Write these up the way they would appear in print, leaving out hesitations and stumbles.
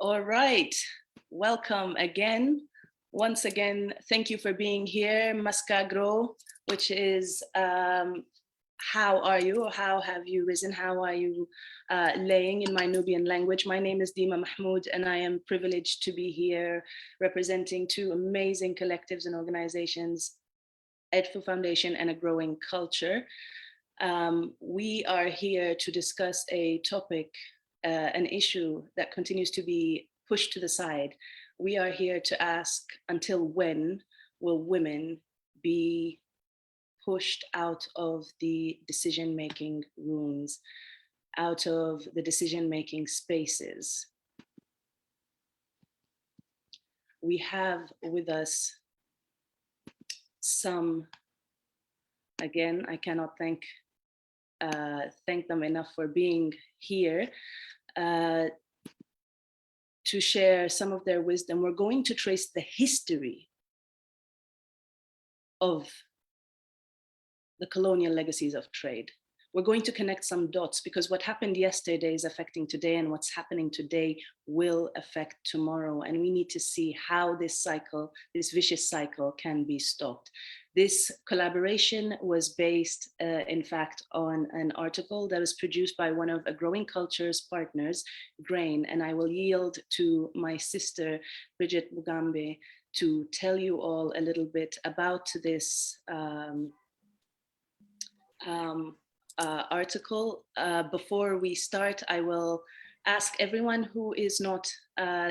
All right, welcome again. Once again, thank you for being here, Maskagro, which is how are you, or how have you risen, how are you laying in my Nubian language. My name is Dima Mahmoud, and I am privileged to be here representing two amazing collectives and organizations, Edfu Foundation and A Growing Culture. We are here to discuss a topic, an issue that continues to be pushed to the side. We are here to ask, until when will women be pushed out of the decision-making rooms, out of the decision-making spaces? We have with us some, again, I cannot thank them enough for being here to share some of their wisdom. We're going to trace the history of the colonial legacies of trade. We're going to connect some dots, because what happened yesterday is affecting today, and what's happening today will affect tomorrow. And we need to see how this cycle, this vicious cycle, can be stopped. This collaboration was based, in fact, on an article that was produced by one of A Growing Culture's partners, Grain, and I will yield to my sister, Bridget Mugambe, to tell you all a little bit about this article. Before we start, I will ask everyone who is not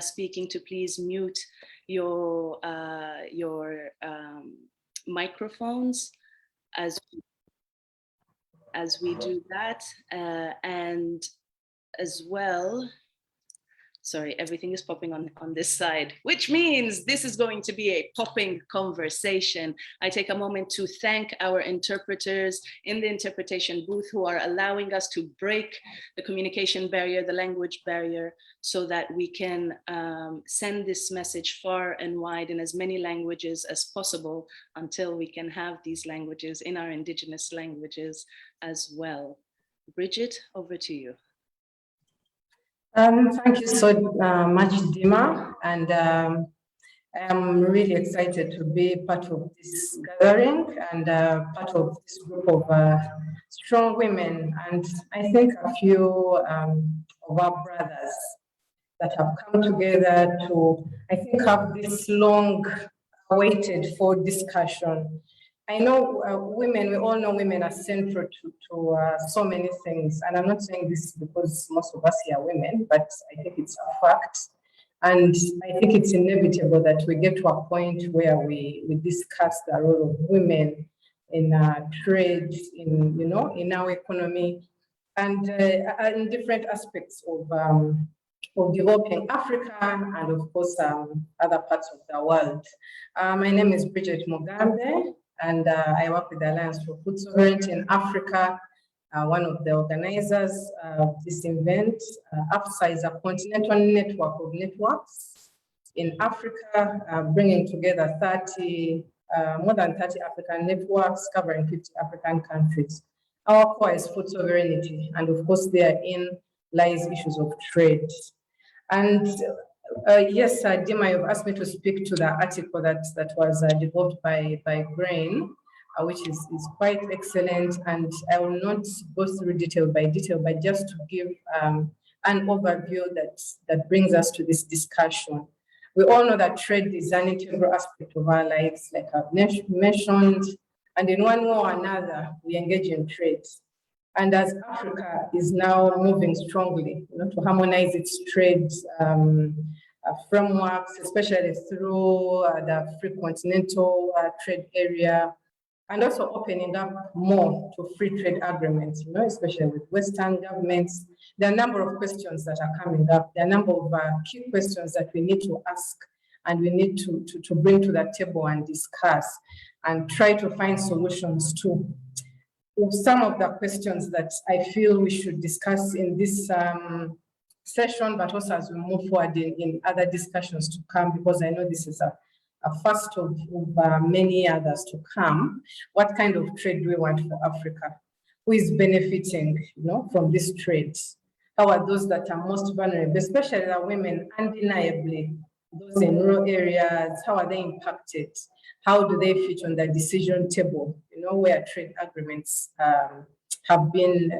speaking to please mute your microphones as we do that, and as well, sorry, everything is popping on this side, which means this is going to be a popping conversation. I take a moment to thank our interpreters in the interpretation booth who are allowing us to break the communication barrier, the language barrier, so that we can send this message far and wide in as many languages as possible, until we can have these languages in our indigenous languages as well. Bridget, over to you. Thank you so much, Dima, and I'm really excited to be part of this gathering and part of this group of strong women, and I think a few of our brothers that have come together to, I think, have this long awaited for discussion. I know women, we all know women are central to so many things. And I'm not saying this because most of us here are women, but I think it's a fact. And I think it's inevitable that we get to a point where we discuss the role of women in trade, in our economy, and in different aspects of developing Africa and of course other parts of the world. My name is Bridget Mugambe, and I work with the Alliance for Food Sovereignty in Africa, one of the organizers of this event. AFSA is a continental network of networks in Africa, bringing together more than 30 African networks covering 50 African countries. Our core is food sovereignty, and of course therein lies issues of trade. And yes, Dima, you've asked me to speak to the article that was developed by Grain, which is quite excellent. And I will not go through detail by detail, but just to give an overview that brings us to this discussion. We all know that trade is an integral aspect of our lives, like I've mentioned, and in one way or another, we engage in trade. And as Africa is now moving strongly, to harmonize its trade frameworks, especially through the free continental trade area, and also opening up more to free trade agreements, especially with Western governments. There are a number of questions that are coming up. There are a number of key questions that we need to ask, and we need to bring to the table and discuss and try to find solutions to. Some of the questions that I feel we should discuss in this session, but also as we move forward in other discussions to come, because I know this is a first of many others to come. What kind of trade do we want for Africa? Who is benefiting, from this trade? How are those that are most vulnerable, especially the women, undeniably, those in rural areas, how are they impacted? How do they fit on the decision table, where trade agreements are being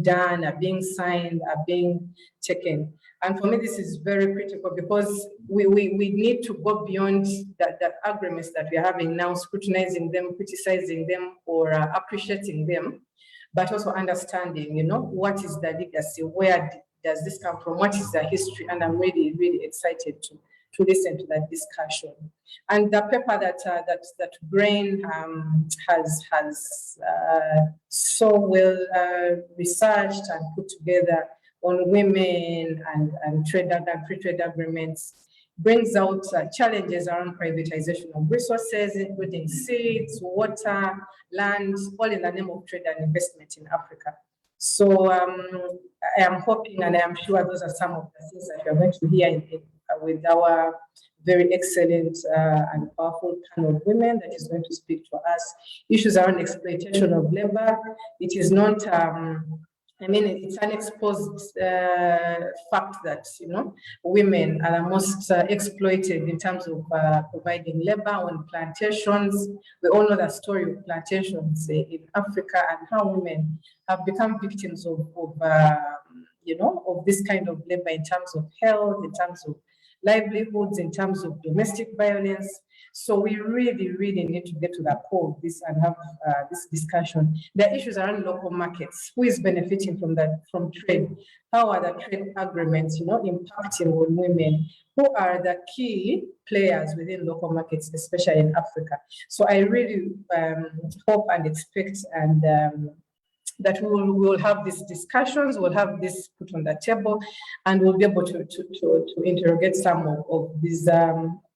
done, are being signed, are being taken. And for me, this is very critical because we need to go beyond the agreements that we're having now, scrutinizing them, criticizing them, or appreciating them, but also understanding, what is the legacy, where does this come from, what is the history, and I'm really, really excited to listen to that discussion. And the paper that Brain has so well researched and put together on women and trade and free trade agreements brings out challenges around privatization of resources, including seeds, water, land, all in the name of trade and investment in Africa. So I am hoping, and I am sure those are some of the things that we are going to hear with our very excellent and powerful panel of women that is going to speak to us. Issues around exploitation of labor. It is not, it's an exposed fact that, women are the most exploited in terms of providing labor on plantations. We all know the story of plantations in Africa and how women have become victims of this kind of labor in terms of health, in terms of livelihoods, in terms of domestic violence. So we really, really need to get to the core of this and have this discussion. There are issues around local markets. Who is benefiting from trade? How are the trade agreements, impacting on women? Who are the key players within local markets, especially in Africa? So I really hope and expect that we will have these discussions, we'll have this put on the table, and we'll be able to interrogate some of these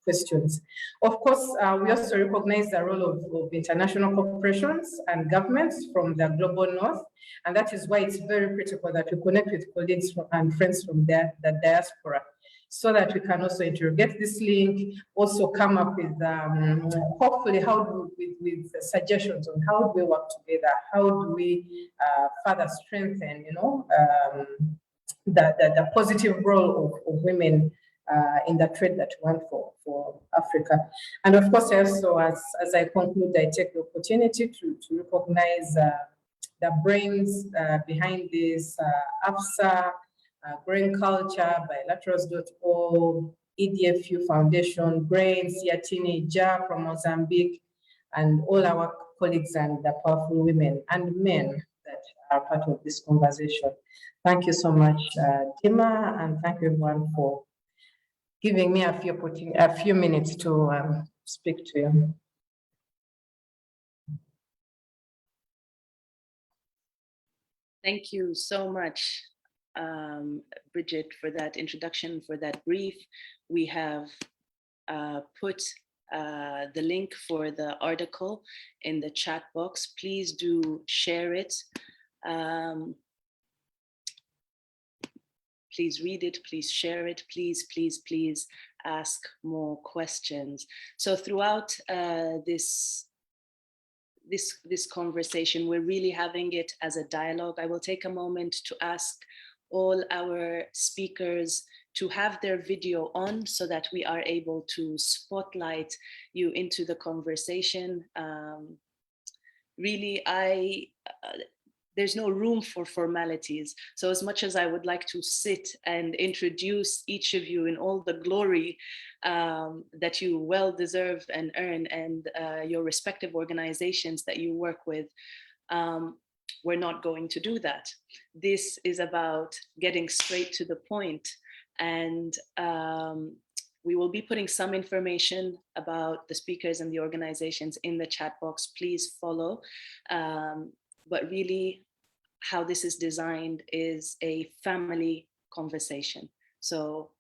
questions. Of course, we also recognize the role of international corporations and governments from the global north, and that is why it's very critical that we connect with colleagues and friends from the diaspora, so that we can also interrogate this link, also come up with, hopefully, with suggestions on how do we work together, how do we further strengthen, the positive role of women in the trade that we want for Africa. And of course, also, as I conclude, I take the opportunity to recognize the brains behind this, AFSA, Growing Culture, bilaterals.org, EDFU Foundation, Brain, Siatini, Ja from Mozambique, and all our colleagues and the powerful women and men that are part of this conversation. Thank you so much, Dima, and thank you everyone for giving me a few minutes to speak to you. Thank you so much, Bridget, for that introduction, for that brief. We have put the link for the article in the chat box. Please do share it. Please read it, please share it, please, please, please ask more questions. So throughout this conversation, we're really having it as a dialogue. I will take a moment to ask all our speakers to have their video on so that we are able to spotlight you into the conversation. Really, there's no room for formalities. So as much as I would like to sit and introduce each of you in all the glory that you well deserve and earn, and your respective organizations that you work with, we're not going to do that. This is about getting straight to the point. And we will be putting some information about the speakers and the organizations in the chat box. Please follow. But really, how this is designed is a family conversation. So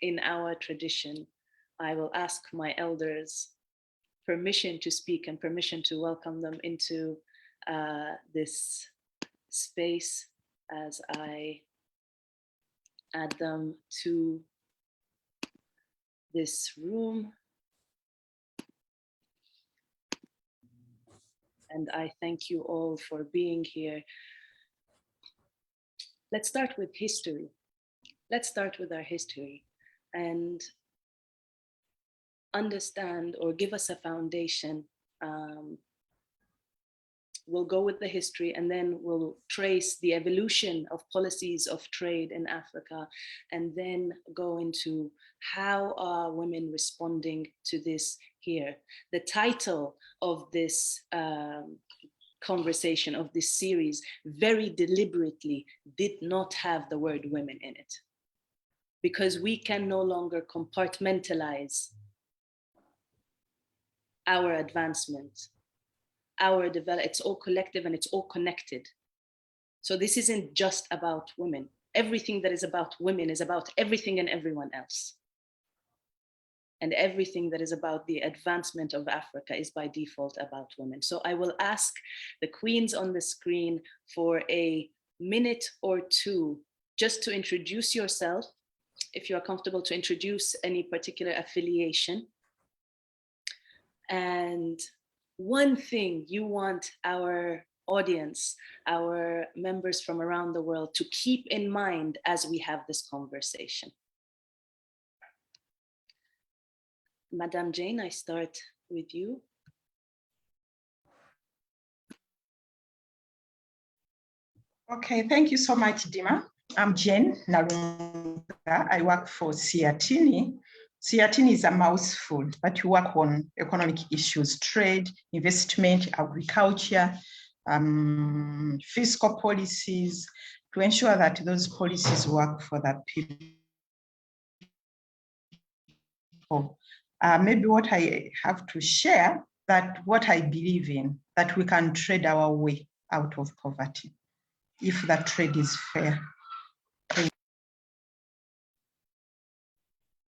in our tradition, I will ask my elders permission to speak and permission to welcome them into this space as I add them to this room. And I thank you all for being here. let's start with history. Let's start with our history and understand or give us a foundation. We'll go with the history and then we'll trace the evolution of policies of trade in Africa, and then go into how are women responding to this here. The title of this conversation, of this series, very deliberately did not have the word women in it, because we can no longer compartmentalize our advancement, our development. It's all collective and it's all connected. So this isn't just about women. Everything that is about women is about everything and everyone else. And everything that is about the advancement of Africa is by default about women. So I will ask the queens on the screen for a minute or two just to introduce yourself, if you are comfortable to introduce any particular affiliation. And one thing you want our audience, our members from around the world, to keep in mind as we have this conversation. Madame Jane, I start with you. Okay, thank you so much, Dima. I'm Jane Narunga. I work for Siatini. Siatini is a mouthful, but we work on economic issues, trade, investment, agriculture, fiscal policies, to ensure that those policies work for the people. Maybe what I have to share, that what I believe in, that we can trade our way out of poverty, if that trade is fair.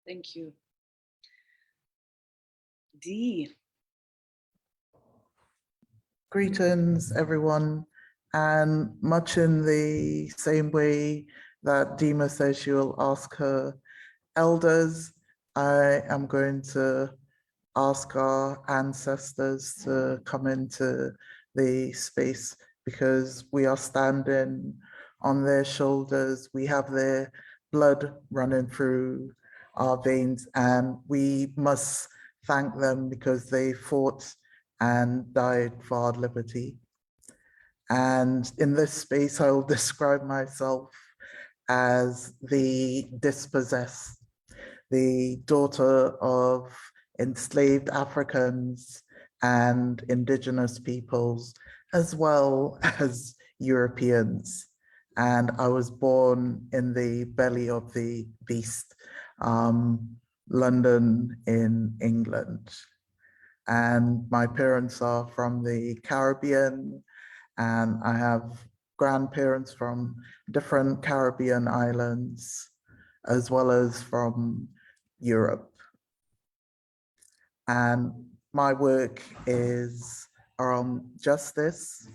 Thank you. Dee. Greetings, everyone. And much in the same way that Dima says she will ask her elders, I am going to ask our ancestors to come into the space, because we are standing on their shoulders. We have their blood running through our veins, and we must thank them because they fought and died for our liberty. And in this space, I will describe myself as the dispossessed, the daughter of enslaved Africans and indigenous peoples, as well as Europeans. And I was born in the belly of the beast, London in England. And my parents are from the Caribbean, and I have grandparents from different Caribbean islands, as well as from Europe. And my work is around justice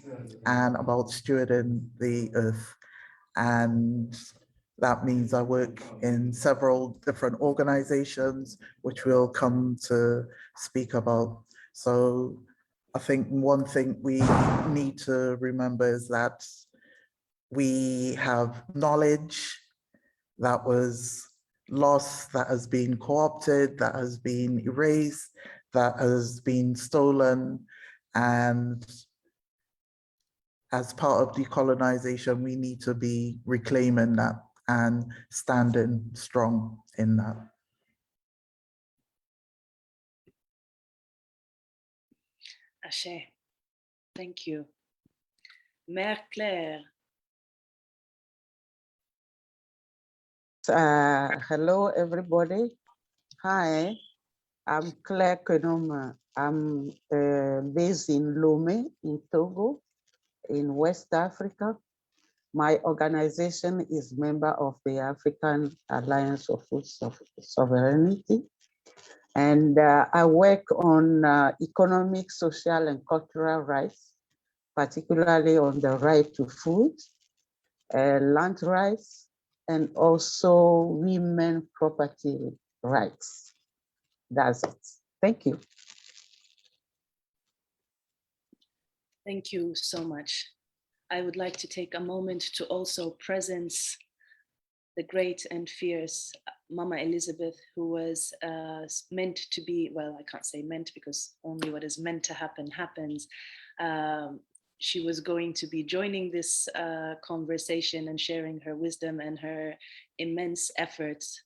and about stewarding the earth. And that means I work in several different organizations, which we'll come to speak about. So I think one thing we need to remember is that we have knowledge that was lost, that has been co-opted, that has been erased, that has been stolen. And as part of decolonization, we need to be reclaiming that and standing strong in that. Ashe, thank you. Mère Claire. Hello, everybody. Hi, I'm Claire Kenoma. I'm based in Lomé in Togo, in West Africa. My organization is member of the African Alliance of Food Sovereignty. And I work on economic, social, and cultural rights, particularly on the right to food, land rights, and also women property rights. That's it. Thank you. Thank you so much. I would like to take a moment to also presence the great and fierce Mama Elizabeth, who was meant to be, well, I can't say meant because only what is meant to happen happens. She was going to be joining this conversation and sharing her wisdom and her immense efforts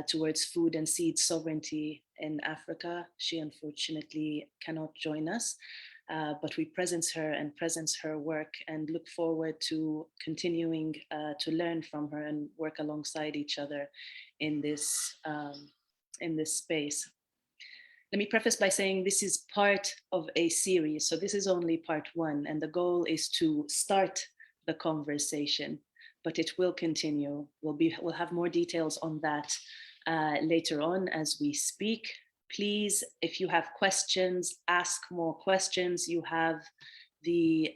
towards food and seed sovereignty in Africa. She unfortunately cannot join us, but we presence her and presence her work and look forward to continuing to learn from her and work alongside each other in this space. Let me preface by saying this is part of a series. So this is only part one, and the goal is to start the conversation, but it will continue. We'll have more details on that later on as we speak. Please, if you have questions, ask more questions. You have the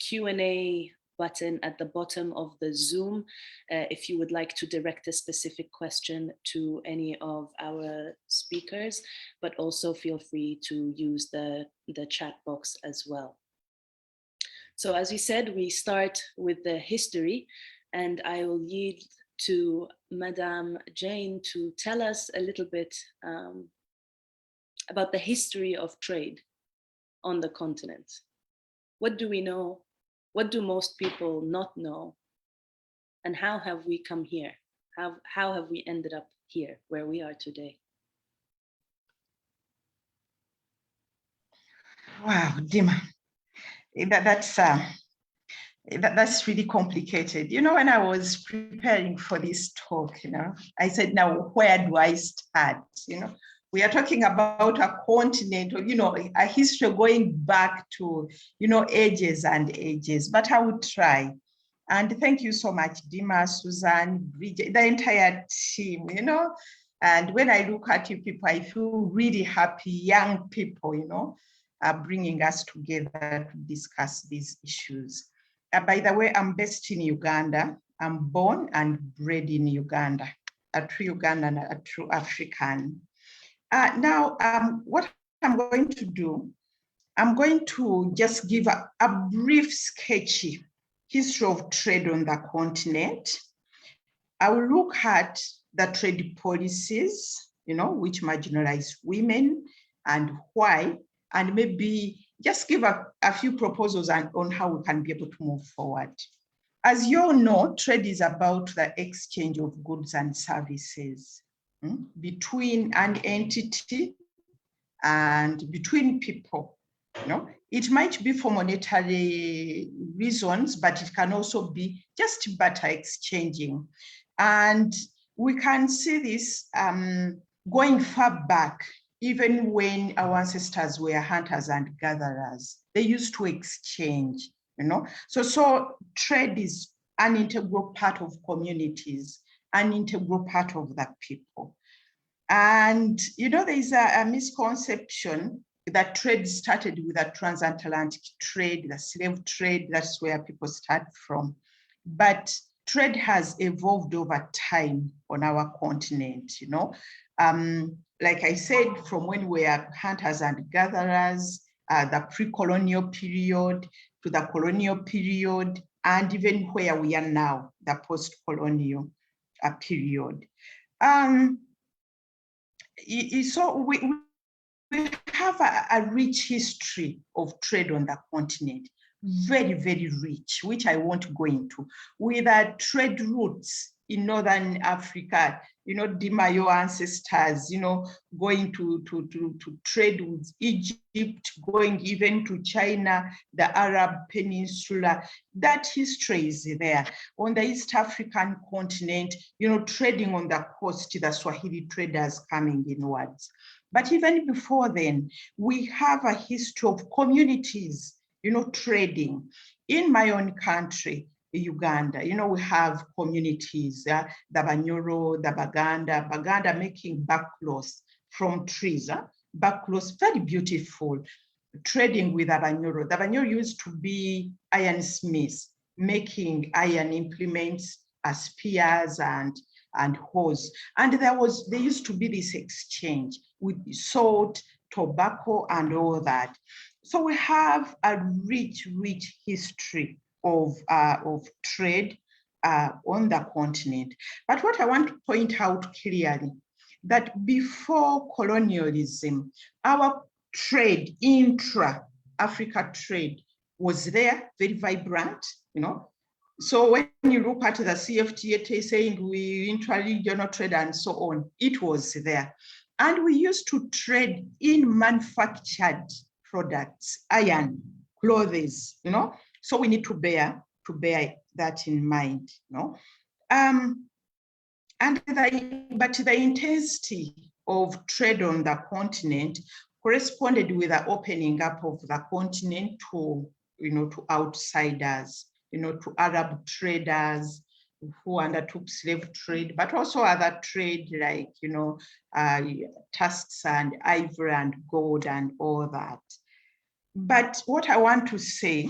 Q&A button at the bottom of the Zoom if you would like to direct a specific question to any of our speakers, but also feel free to use the chat box as well. So as we said, we start with the history, and I will yield to Madame Jane to tell us a little bit about the history of trade on the continent. What do we know? What do most people not know? And how have we come here? How have we ended up here where we are today? Wow, Dima, that's really complicated. You know, when I was preparing for this talk, you know, I said, now, where do I start? You know, we are talking about a continent, or, you know, a history going back to, you know, ages and ages, but I would try. And thank you so much, Dima, Suzanne, Bridget, the entire team, you know. And when I look at you people, I feel really happy, young people, you know, bringing us together to discuss these issues. By the way, I'm based in Uganda. I'm born and bred in Uganda, a true Ugandan, a true African. Now, what I'm going to do, I'm going to just give a brief sketchy history of trade on the continent. I will look at the trade policies, you know, which marginalize women and why, and maybe just give a few proposals on how we can be able to move forward. As you all know, trade is about the exchange of goods and services between an entity and between people. You know, it might be for monetary reasons, but it can also be just barter exchanging. And we can see this going far back, even when our ancestors were hunters and gatherers. They used to exchange, you know. So trade is an integral part of communities, an integral part of the people. And, you know, there's a misconception that trade started with a transatlantic trade, the slave trade, that's where people start from. But trade has evolved over time on our continent, you know. Like I said, from when we are hunters and gatherers, the pre-colonial period to the colonial period, and even where we are now, the post-colonial period. So we have a rich history of trade on the continent, very, very rich, which I won't go into, with trade routes in Northern Africa, you know, Dima, your ancestors, you know, going to trade with Egypt, going even to China, the Arab Peninsula. That history is there. On the East African continent, you know, trading on the coast, the Swahili traders coming inwards. But even before then, we have a history of communities, you know, trading. In my own country, Uganda, you know, we have communities, the Banyoro, the Baganda making backcloths from trees, backcloths, very beautiful, trading with the Banyoro. The Banyoro used to be ironsmiths, making iron implements, spears and hoes. And there used to be this exchange with salt, tobacco, and all that. So we have a rich, rich history of trade on the continent. But what I want to point out clearly, that before colonialism, our trade, intra-Africa trade, was there, very vibrant, you know. So when you look at the CFTA saying we intra-regional trade and so on, it was there. And we used to trade in manufactured products, iron, clothes, you know. So we need to bear that in mind, you know. But the intensity of trade on the continent corresponded with the opening up of the continent to, you know, to outsiders, you know, to Arab traders who undertook slave trade, but also other trade like, you know, tusks and ivory and gold and all that. But what I want to say,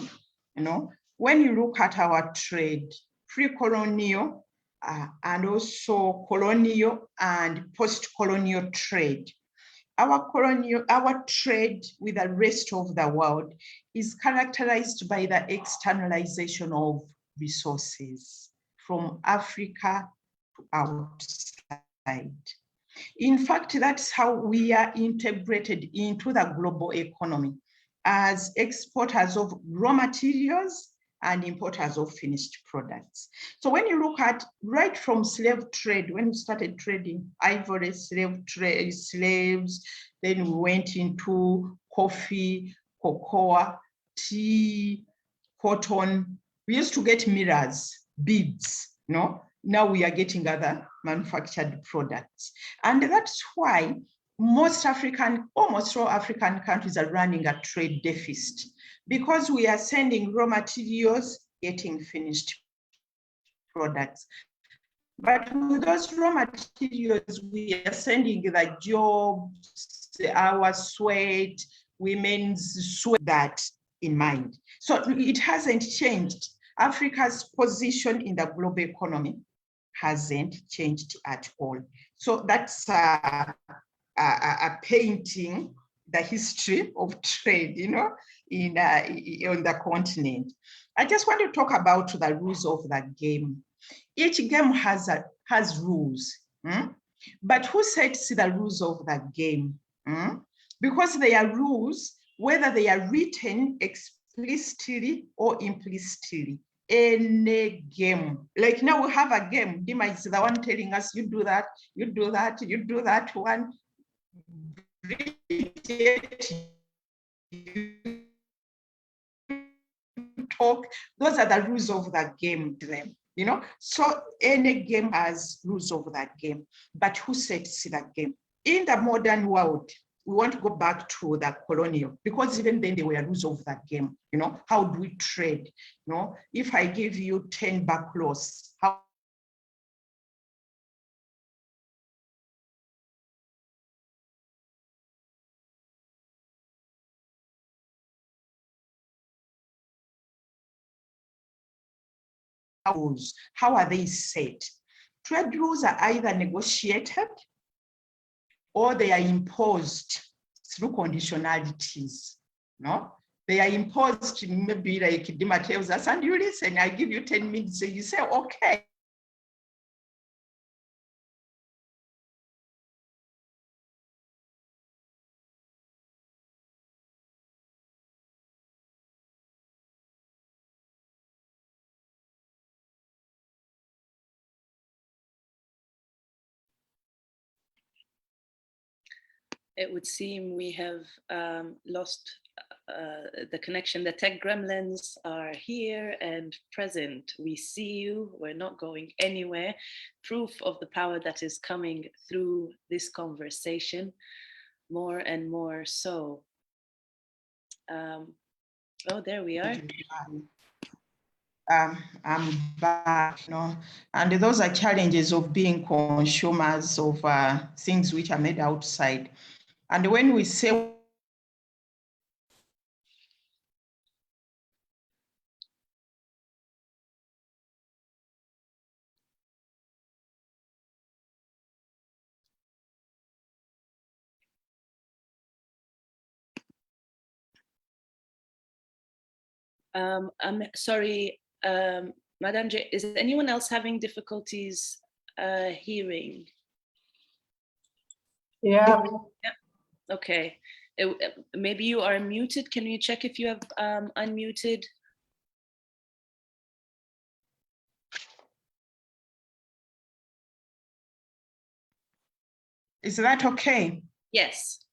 you know, when you look at our trade, pre-colonial and also colonial and post-colonial trade, our trade with the rest of the world is characterized by the externalization of resources from Africa to outside. In fact, that's how we are integrated into the global economy as exporters of raw materials and importers of finished products. So when you look at right from slave trade, when we started trading ivory, slaves, then we went into coffee, cocoa, tea, cotton. We used to get mirrors, beads, you know. Now we are getting other manufactured products. And that's why almost all African countries are running a trade deficit, because we are sending raw materials, getting finished products. But with those raw materials, we are sending the jobs, our sweat, women's sweat, that in mind. So it hasn't changed. Africa's position in the global economy hasn't changed at all. So that's a painting the history of trade, you know, on the continent. I just want to talk about the rules of the game. Each game has rules, but who sets the rules of the game? Because they are rules, whether they are written explicitly or implicitly. Any game, like now we have a game. Dima is the one telling us, you do that, you do that, you do that one. Talk. Those are the rules of the game. Them, you know. So any game has rules of that game, but who sets that game? In the modern world, we want to go back to the colonial, because even then there were rules of that game. You know, how do we trade? You know, if I give you 10 buckloss, how how are they set? Trade rules are either negotiated or they are imposed through conditionalities. No, they are imposed, maybe like Dima tells us, and you listen, I give you 10 minutes, so you say, okay. It would seem we have lost the connection. The tech gremlins are here and present. We see you, we're not going anywhere. Proof of the power that is coming through this conversation, more and more so. Oh, there we are. I'm back, you know, and those are challenges of being consumers of things which are made outside. And when we say I'm sorry, Madam J, is anyone else having difficulties hearing? Yeah. Okay, maybe you are muted. Can you check if you have unmuted? Is that okay? Yes.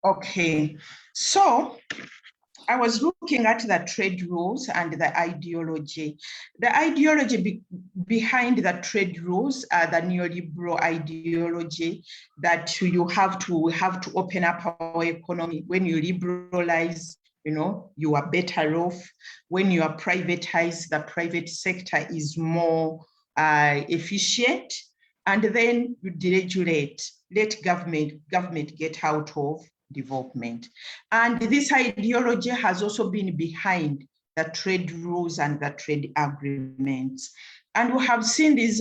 Okay, so I was looking at the trade rules and the ideology. The ideology behind the trade rules are the neoliberal ideology that we have to open up our economy. When you liberalize, you are better off. When you are privatized, the private sector is more efficient. And then you deregulate, let government get out of development. And this ideology has also been behind the trade rules and the trade agreements. And we have seen these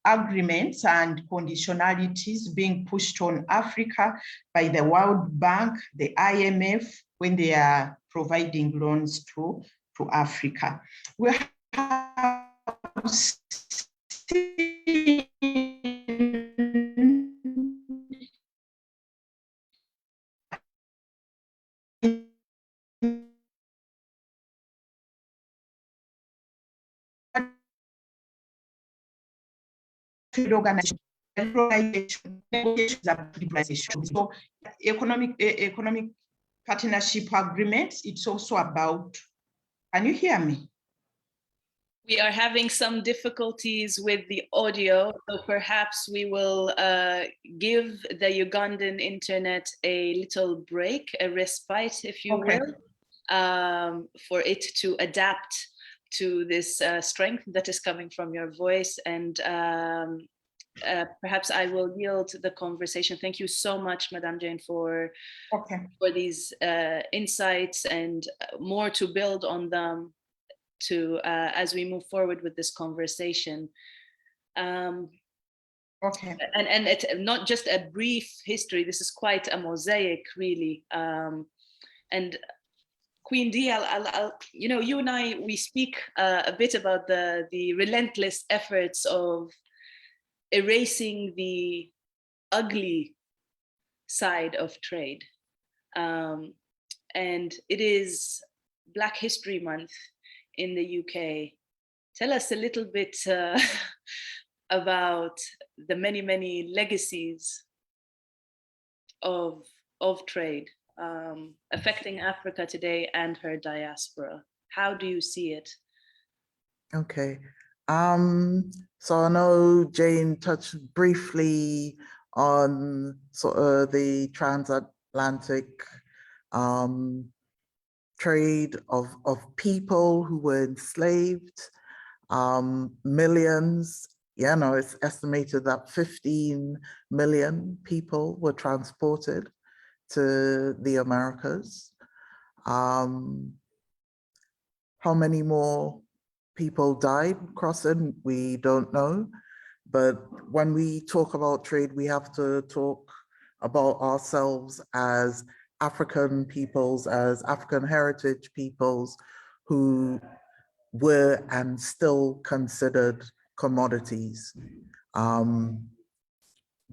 agreements and conditionalities being pushed on Africa by the World Bank, the IMF, when they are providing loans to Africa. We have seen organization, so economic partnership agreements, it's also about, can you hear me? We are having some difficulties with the audio, so perhaps we will give the Ugandan internet a little break, a respite, if you will, for it to adapt to this strength that is coming from your voice. And perhaps I will yield the conversation. Thank you so much, Madame Jane, for these insights and more to build on them to as we move forward with this conversation. And it's not just a brief history, this is quite a mosaic, really. And Queen D, you and I, we speak a bit about the relentless efforts of erasing the ugly side of trade. And it is Black History Month in the UK. Tell us a little bit about the many, many legacies of trade affecting Africa today and her diaspora. How do you see it? Okay. So I know Jane touched briefly on sort of the transatlantic trade of people who were enslaved, millions. It's estimated that 15 million people were transported to the Americas. How many more people died crossing? We don't know. But when we talk about trade, we have to talk about ourselves as African peoples, as African heritage peoples who were and still considered commodities.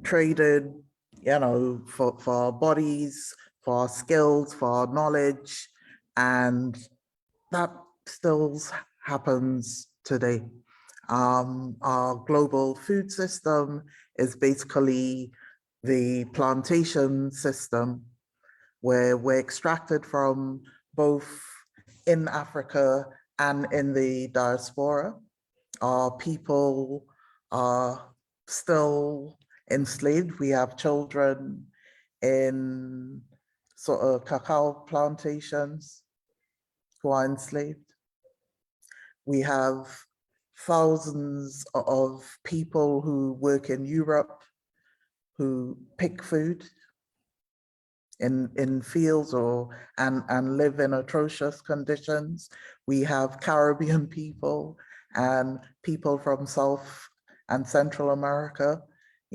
Traded, for our bodies, for our skills, for our knowledge, and that still happens today. Our global food system is basically the plantation system where we're extracted from both in Africa and in the diaspora. Our people are still enslaved. We have children in sort of cacao plantations who are enslaved. We have thousands of people who work in Europe who pick food in fields and live in atrocious conditions. We have Caribbean people and people from South and Central America,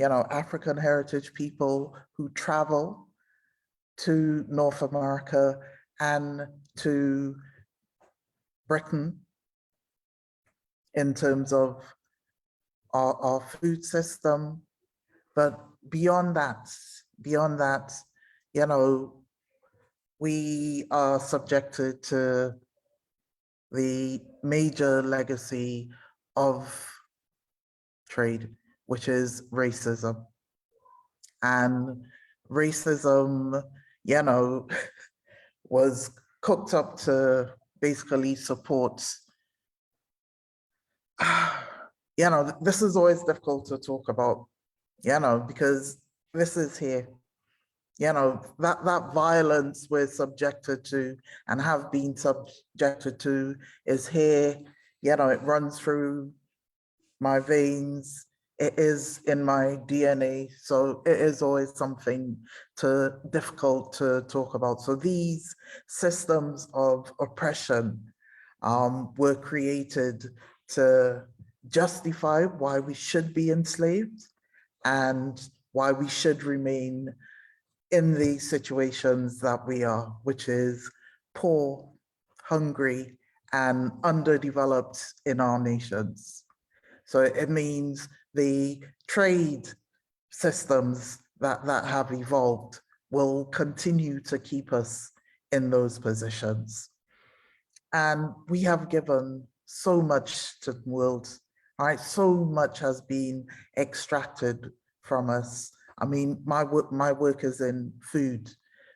African heritage people who travel to North America and to Britain in terms of our food system. But beyond that, you know, we are subjected to the major legacy of trade, which is racism. And racism, you know, was cooked up to basically support, you know, this is always difficult to talk about, you know, because this is here. You know, that violence we're subjected to and have been subjected to is here. You know, it runs through my veins. It is in my DNA. So it is always something difficult to talk about. So these systems of oppression were created to justify why we should be enslaved and why we should remain in the situations that we are, which is poor, hungry, and underdeveloped in our nations. So it means the trade systems that have evolved will continue to keep us in those positions. And we have given so much to the world, right? So much has been extracted from us. I mean, my work is in food.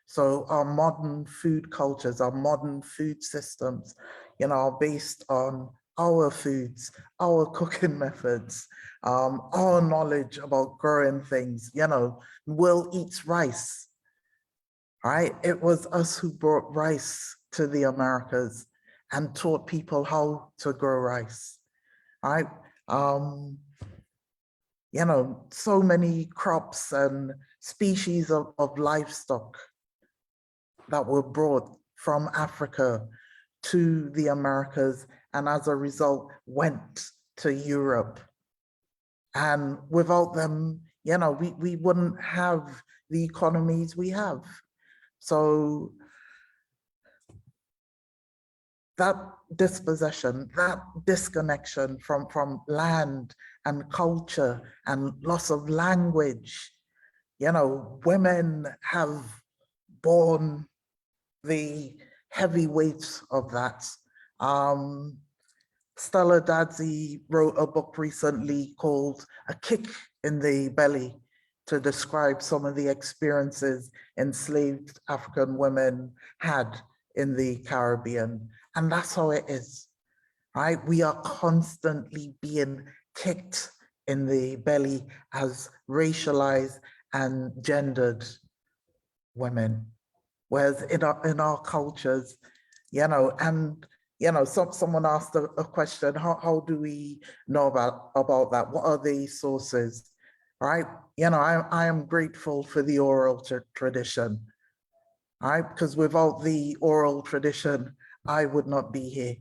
So our modern food cultures, our modern food systems, you know, are based on our foods, our cooking methods, our knowledge about growing things. You know, the world eats rice, right? It was us who brought rice to the Americas and taught people how to grow rice, right? You know, so many crops and species of livestock that were brought from Africa to the Americas, and as a result went to Europe. And without them, you know, we wouldn't have the economies we have. So that dispossession, that disconnection from land and culture and loss of language, you know, women have borne the heavy weight of that. Stella Dadzi wrote a book recently called A Kick in the Belly to describe some of the experiences enslaved African women had in the Caribbean. And that's how it is, right? We are constantly being kicked in the belly as racialized and gendered women. Whereas in our cultures, you know, and you know, someone asked a question, how do we know about that? What are the sources, right? You know, I am grateful for the oral tradition, right? Because without the oral tradition, I would not be here,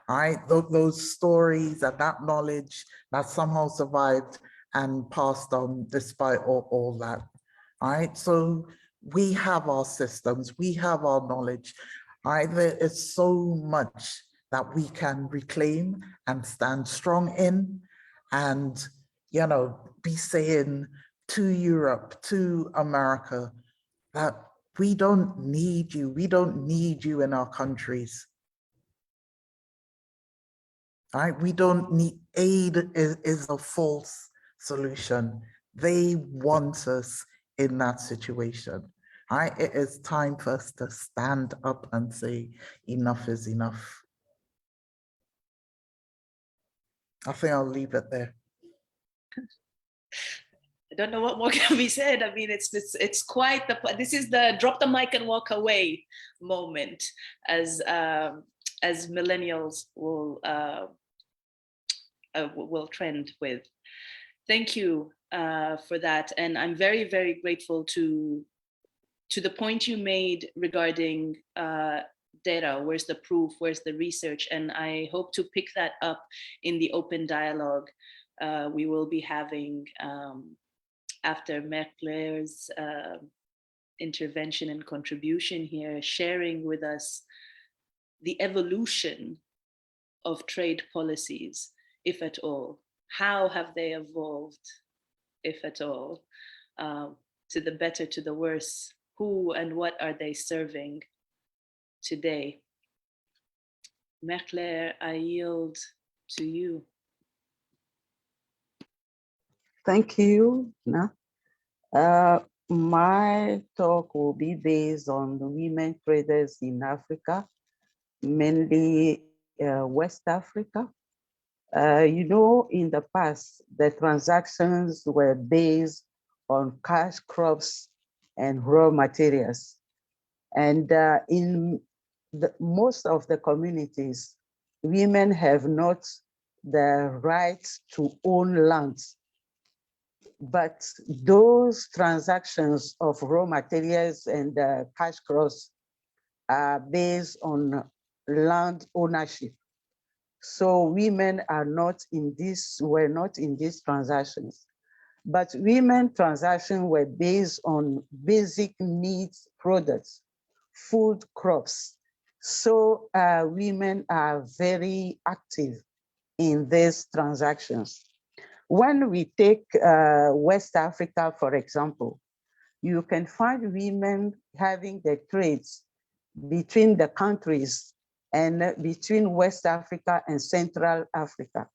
right? Those stories and that knowledge that somehow survived and passed on despite all that, right? So we have our systems, we have our knowledge, right? There is so much that we can reclaim and stand strong in and, you know, be saying to Europe, to America, that we don't need you. We don't need you in our countries. Right? We don't need aid is a false solution. They want us in that situation. Right? It is time for us to stand up and say enough is enough. I think I'll leave it there. I don't know what more can be said. I mean, it's quite this is the drop the mic and walk away moment, as millennials will trend with. Thank you for that, and I'm very, very grateful to the point you made regarding data. Where's the proof? Where's the research? And I hope to pick that up in the open dialogue we will be having after Mercle's intervention and contribution here, sharing with us the evolution of trade policies, if at all? How have they evolved, if at all, to the better, to the worse? Who and what are they serving today? Merclaire, I yield to you. Thank you. Na. My talk will be based on the women traders in Africa, mainly West Africa. You know, in the past, the transactions were based on cash crops and raw materials. And in most of the communities, women have not the right to own lands. But those transactions of raw materials and cash crops are based on land ownership. So women are not in this, were not in these transactions. But women transactions were based on basic needs products, food crops. So women are very active in these transactions. When we take West Africa, for example, you can find women having the trades between the countries and between West Africa and Central Africa.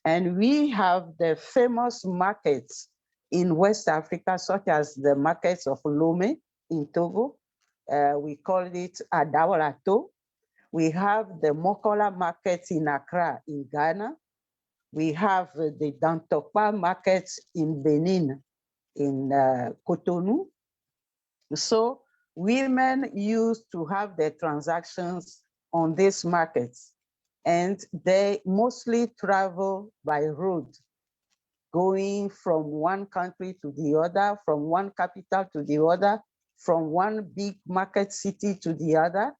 And we have the famous markets in West Africa, such as the markets of Lomé in Togo. We call it Adawarato. We have the Mokola markets in Accra in Ghana. We have the Dantokpa markets in Benin, in Cotonou. So women used to have their transactions on these markets, and they mostly travel by road, going from one country to the other, from one capital to the other, from one big market city to the other,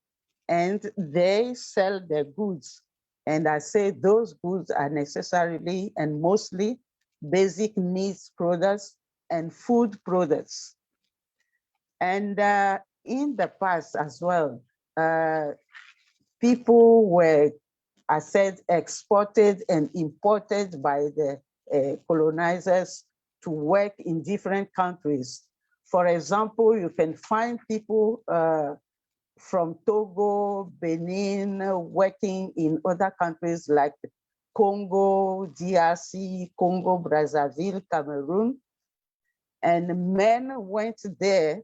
and they sell their goods. And I say those goods are necessarily and mostly basic needs products and food products. And in the past as well, people were, I said, exported and imported by the colonizers to work in different countries. For example, you can find people from Togo, Benin, working in other countries like Congo, DRC, Congo, Brazzaville, Cameroon. And men went there,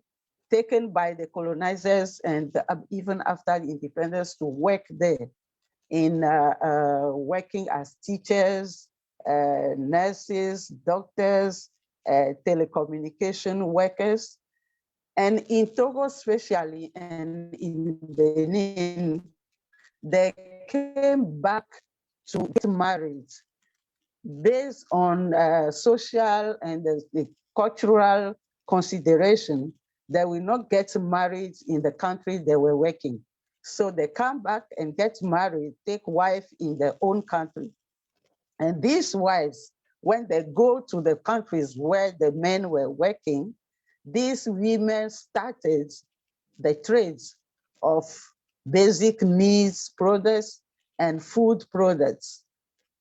taken by the colonizers and even after the independence to work there in working as teachers, nurses, doctors, telecommunication workers. And in Togo especially, and in Benin, they came back to get married based on social and the cultural consideration. They will not get married in the country they were working. So they come back and get married, take wife in their own country. And these wives, when they go to the countries where the men were working, these women started the trades of basic needs products and food products.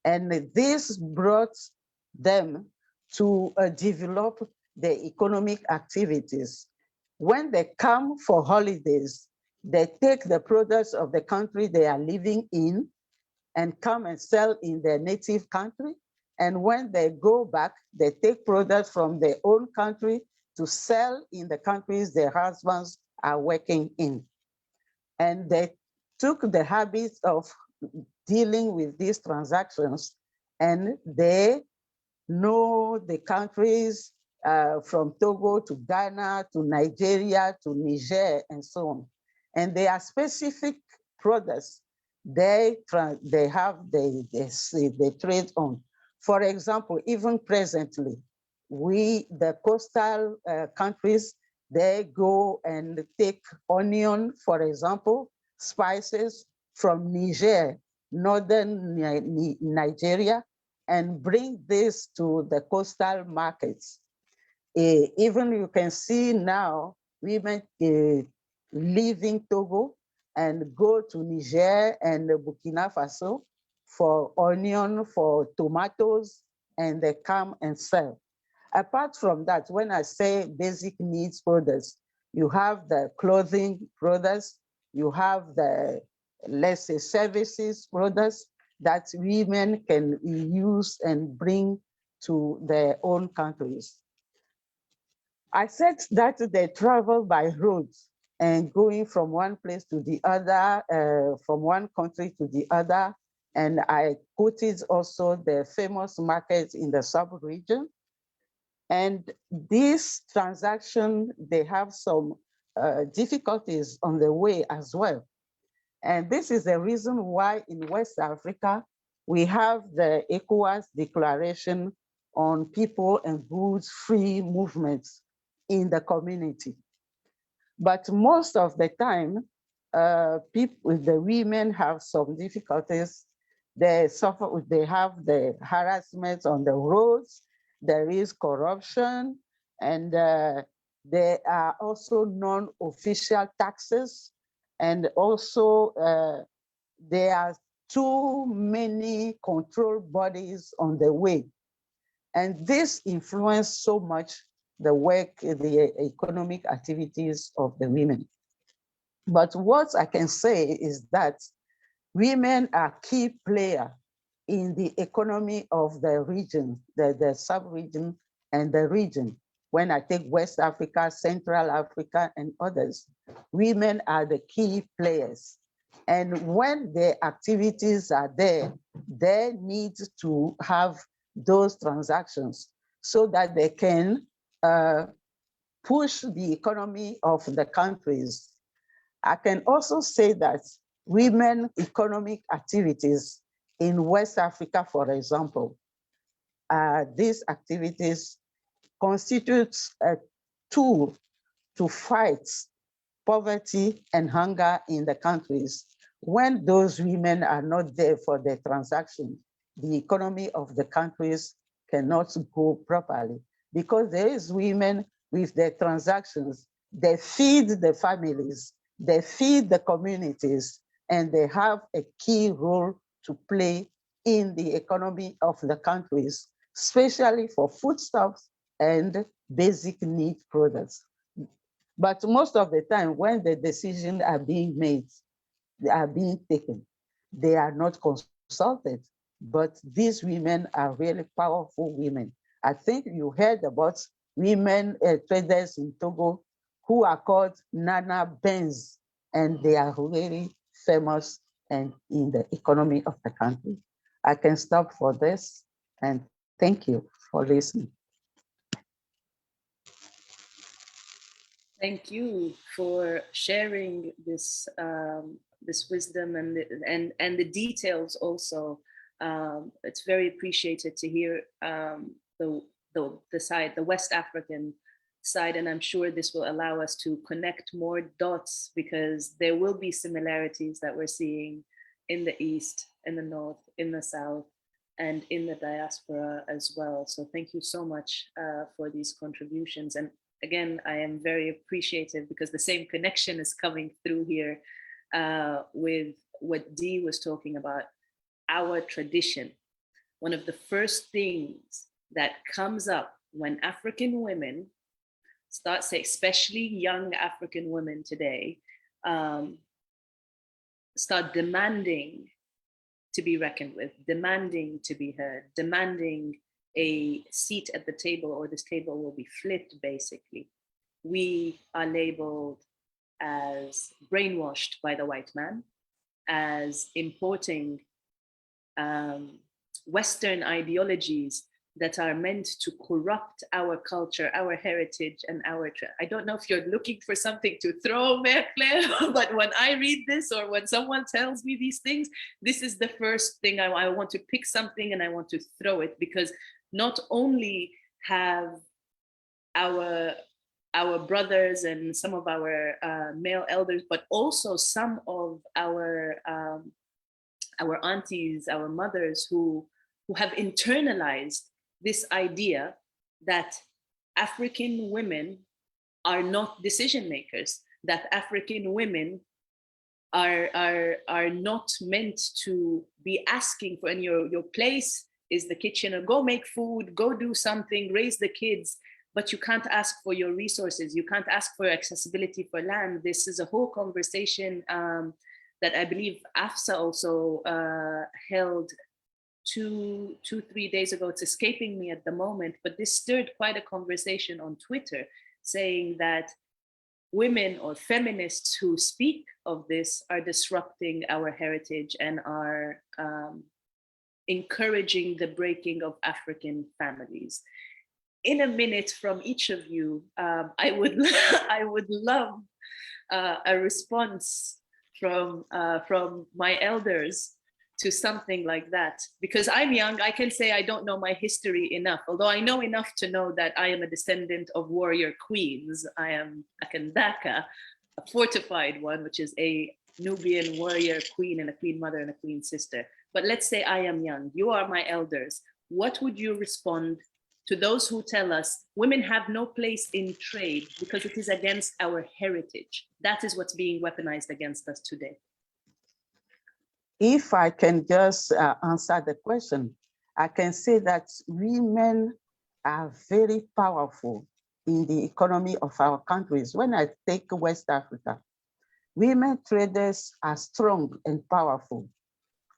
And this brought them to develop their economic activities. When they come for holidays, they take the products of the country they are living in and come and sell in their native country. And when they go back, they take products from their own country to sell in the countries their husbands are working in. And they took the habit of dealing with these transactions, and they know the countries from Togo to Ghana to Nigeria to Niger and so on. And there are specific products they trade on. For example, even presently, the coastal countries, they go and take onion, for example, spices from Niger, northern Nigeria, and bring this to the coastal markets. Even you can see now women leaving Togo and go to Niger and Burkina Faso for onion, for tomatoes, and they come and sell. Apart from that, when I say basic needs products, you have the clothing products, you have the, let's say, services products that women can use and bring to their own countries. I said that they travel by road and going from one place to the other, from one country to the other. And I quoted also the famous market in the sub-region. And this transaction, they have some difficulties on the way as well. And this is the reason why in West Africa, we have the ECOWAS Declaration on People and Goods Free Movements in the community. But most of the time, people, the women have some difficulties. They suffer, they have the harassment on the roads, there is corruption, and there are also non-official taxes, and also there are too many control bodies on the way. And this influenced so much the work, the economic activities of the women. But what I can say is that women are key player in the economy of the region, the sub-region and the region. When I take West Africa, Central Africa, and others, women are the key players. And when the activities are there, they need to have those transactions so that they can push the economy of the countries. I can also say that women economic activities in West Africa, for example, these activities constitute a tool to fight poverty and hunger in the countries. When those women are not there for the transaction, the economy of the countries cannot go properly because there is women with their transactions, they feed the families, they feed the communities, and they have a key role to play in the economy of the countries, especially for foodstuffs and basic need products. But most of the time, when the decisions are being made, they are being taken, they are not consulted. But these women are really powerful women. I think you heard about women traders in Togo who are called Nana Benz, and they are really famous and in the economy of the country. I can stop for this, and thank you for listening. Thank you for sharing this this wisdom and the details also. It's very appreciated to hear the side, the West African side, and I'm sure this will allow us to connect more dots because there will be similarities that we're seeing in the East, in the North, in the South, and in the diaspora as well. So thank you so much for these contributions. And again, I am very appreciative because the same connection is coming through here with what Dee was talking about, our tradition. One of the first things that comes up when African women start, say, especially young African women today, start demanding to be reckoned with, demanding to be heard, demanding a seat at the table, or this table will be flipped, basically. We are labeled as brainwashed by the white man, as importing Western ideologies that are meant to corrupt our culture, our heritage, and I don't know if you're looking for something to throw, Mère Claire, but when I read this or when someone tells me these things, this is the first thing I want to pick something and I want to throw it, because not only have our brothers and some of our male elders, but also some of our aunties, our mothers who have internalized this idea that African women are not decision makers, that African women are not meant to be asking for, and your place is the kitchen, or go make food, go do something, raise the kids, but you can't ask for your resources, you can't ask for accessibility for land. This is a whole conversation that I believe AFSA also held 2-3 days ago. It's escaping me at the moment, but this stirred quite a conversation on Twitter, saying that women or feminists who speak of this are disrupting our heritage and are encouraging the breaking of African families. In a minute from each of you, I would love a response from my elders to something like that. Because I'm young, I can say I don't know my history enough, although I know enough to know that I am a descendant of warrior queens. I am a Kandaka, a fortified one, which is a Nubian warrior queen and a queen mother and a queen sister. But let's say I am young, you are my elders. What would you respond to those who tell us women have no place in trade because it is against our heritage? That is what's being weaponized against us today. If I can just answer the question, I can say that women are very powerful in the economy of our countries. When I take West Africa, women traders are strong and powerful,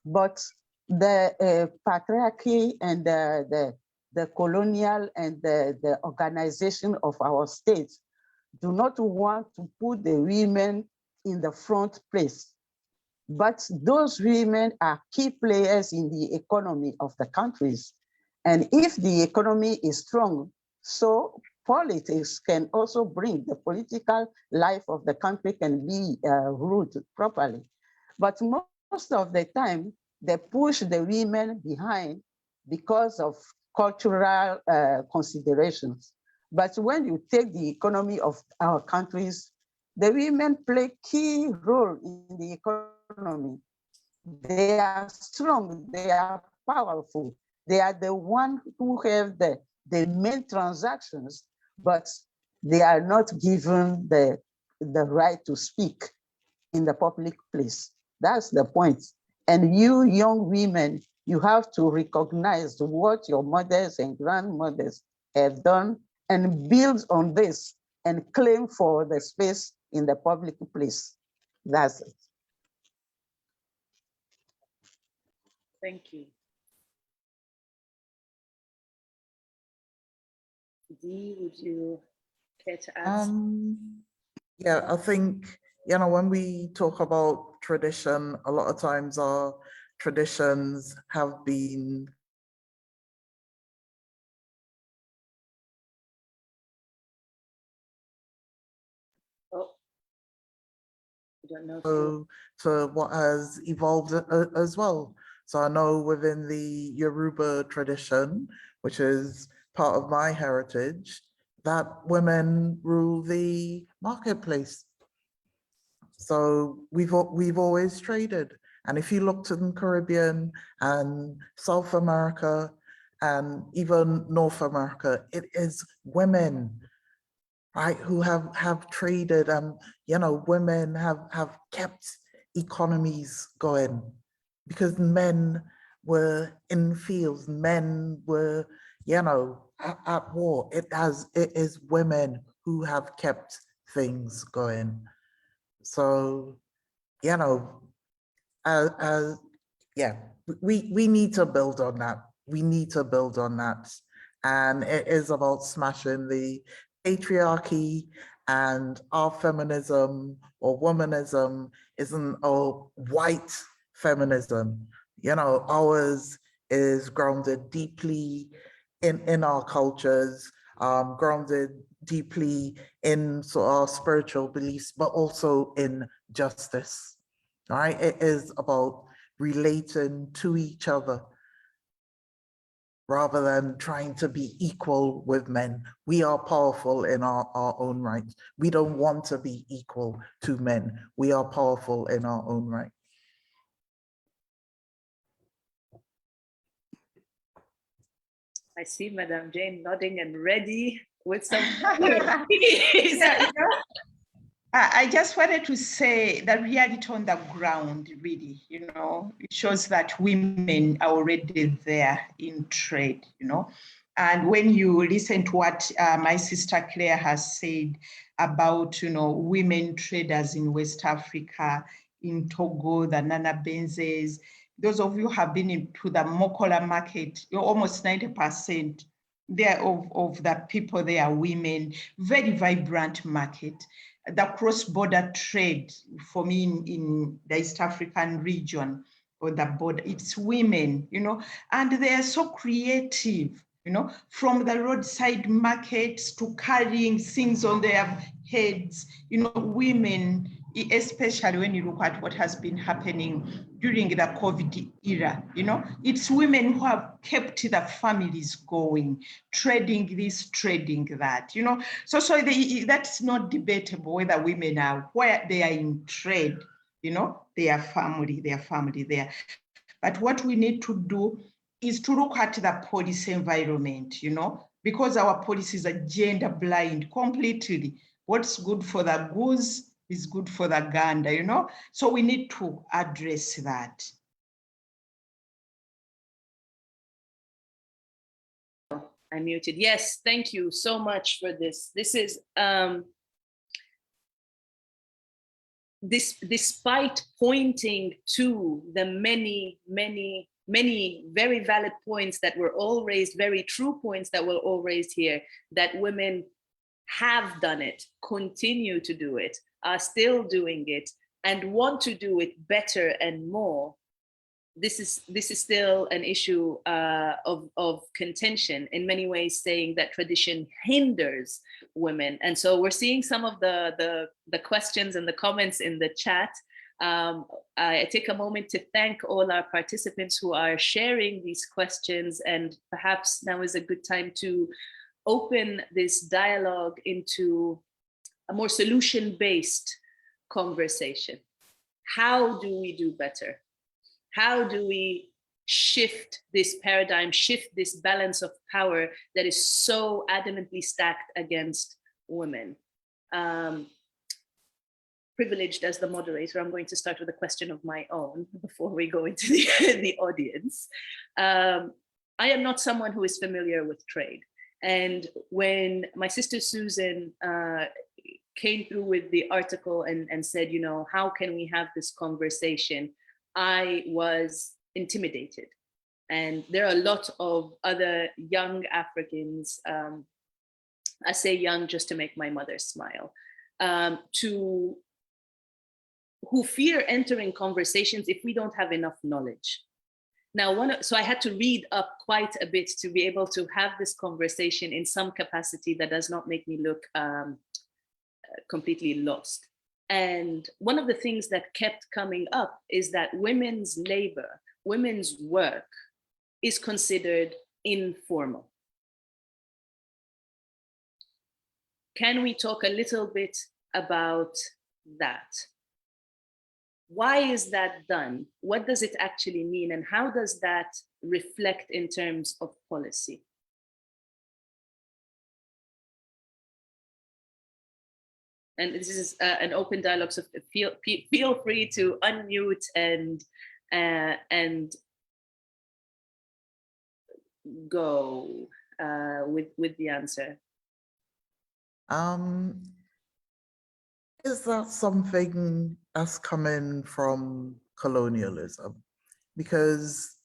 but the patriarchy and the colonial and the organization of our states do not want to put the women in the front place. But those women are key players in the economy of the countries. And if the economy is strong, so politics can also bring the political life of the country can be ruled properly. But most of the time, they push the women behind because of cultural considerations. But when you take the economy of our countries, the women play key role in the economy. They are strong, they are powerful. They are the ones who have the main transactions, but they are not given the right to speak in the public place. That's the point. And you young women, you have to recognize what your mothers and grandmothers have done and build on this and claim for the space in the public place. That's it. Thank you. Dee, would you care to add? Yeah, I think, you know, when we talk about tradition, a lot of times our traditions have been I don't know. to what has evolved as well. So I know within the Yoruba tradition, which is part of my heritage, that women rule the marketplace. So we've always traded. And if you looked in the Caribbean and South America and even North America, it is women, right, who have traded, and you know, women have kept economies going because men were in fields, men were, you know, at war. It is women who have kept things going. So, you know, yeah, we need to build on that. We need to build on that. And it is about smashing the patriarchy, and our feminism or womanism isn't a white feminism. You know, ours is grounded deeply in our cultures, grounded deeply in our spiritual beliefs, but also in justice. All right, it is about relating to each other rather than trying to be equal with men. We are powerful in our own right. We don't want to be equal to men. We are powerful in our own right. I see Madame Jane nodding and ready with some. I just wanted to say the reality on the ground, really, it shows that women are already there in trade, And when you listen to what my sister Claire has said about, women traders in West Africa, in Togo, the Nana Benzes, those of you who have been into the Mokola market, almost 90% there of the people there are women, very vibrant market. The cross-border trade for me in the East African region or the border, it's women, and they are so creative, from the roadside markets to carrying things on their heads, women, especially when you look at what has been happening during the COVID era, it's women who have kept the families going, trading this, trading that, So that's not debatable whether women are where they are in trade, their family there. But what we need to do is to look at the policy environment, because our policies are gender blind completely. What's good for the goose is good for the gander, So we need to address that. I muted. Yes, thank you so much for this. This is, despite pointing to the many very valid points that were all raised, very true points that were all raised here, that women have done it, continue to do it, are still doing it, and want to do it better and more. This is still an issue of contention, in many ways, saying that tradition hinders women. And so we're seeing some of the questions and the comments in the chat. I take a moment to thank all our participants who are sharing these questions, and perhaps now is a good time to open this dialogue into a more solution-based conversation. How do we do better? How do we shift this paradigm, shift this balance of power that is so adamantly stacked against women? Privileged as the moderator, I'm going to start with a question of my own before we go into the audience. I am not someone who is familiar with trade. And when my sister Susan came through with the article and said, how can we have this conversation? I was intimidated. And there are a lot of other young Africans, I say young just to make my mother smile, who fear entering conversations if we don't have enough knowledge. Now, so I had to read up quite a bit to be able to have this conversation in some capacity that does not make me look completely lost. And one of the things that kept coming up is that women's labor, women's work is considered informal. Can we talk a little bit about that? Why is that done? What does it actually mean? And how does that reflect in terms of policy? And this is an open dialogue, so feel free to unmute and go with the answer. Is that something that's coming from colonialism? Because,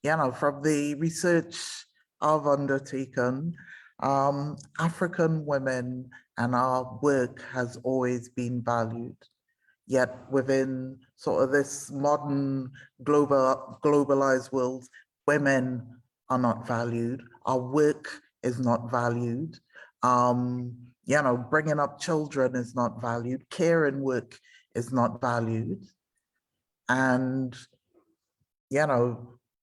from the research I've undertaken, African women and our work has always been valued. Yet within sort of this modern globalized world, women are not valued. Our work is not valued. Bringing up children is not valued. Caring work is not valued. And,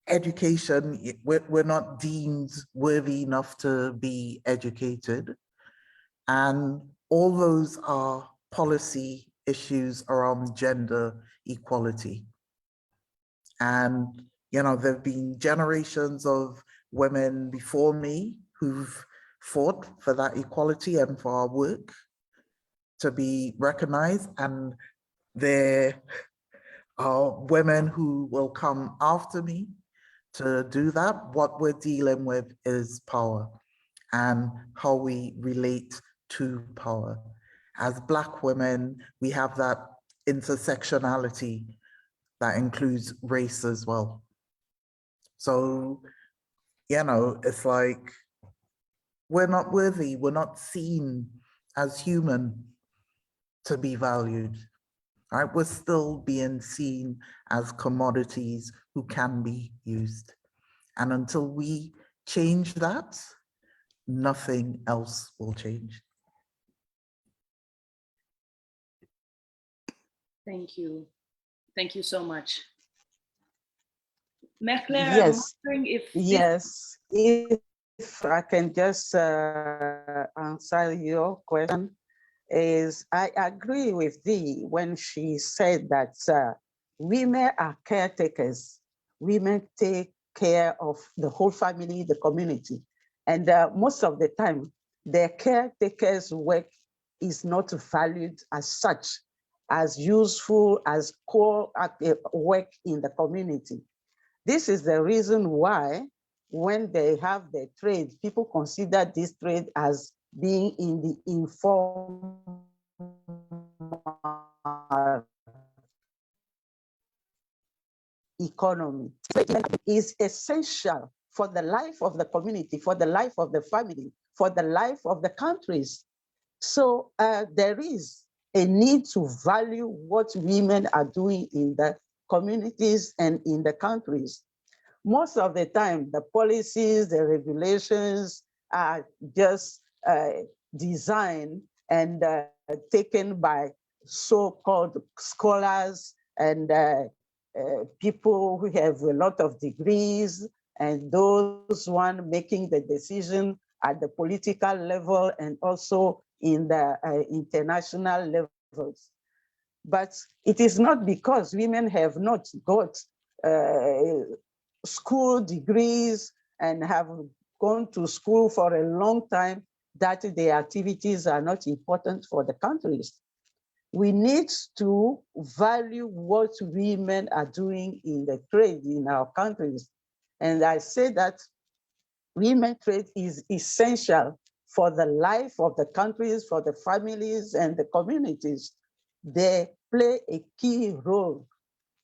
education, we're not deemed worthy enough to be educated. And all those are policy issues around gender equality. And, there've been generations of women before me who've fought for that equality and for our work to be recognized, and there are women who will come after me to do that. What we're dealing with is power and how we relate to power. As Black women, we have that intersectionality that includes race as well. So, you know, it's like, we're not worthy, we're not seen as human to be valued, right? We're still being seen as commodities who can be used. And until we change that, nothing else will change. Thank you. Thank you so much. Mekler, I'm Yes, wondering if yes. If I can just answer your question, is I agree with Dee when she said that women are caretakers. Women take care of the whole family, the community. And most of the time, their caretakers' work is not valued as such, as useful as core work in the community. This is the reason why when they have the trade, people consider this trade as being in the informal economy. Is essential for the life of the community, for the life of the family, for the life of the countries. So there is a need to value what women are doing in the communities and in the countries. Most of the time, the policies, the regulations are just designed and taken by so-called scholars and people who have a lot of degrees, and those one making the decision at the political level and also in the international levels. But it is not because women have not got school degrees and have gone to school for a long time that their activities are not important for the countries. We need to value what women are doing in the trade in our countries. And I say that women trade is essential for the life of the countries, for the families and the communities. They play a key role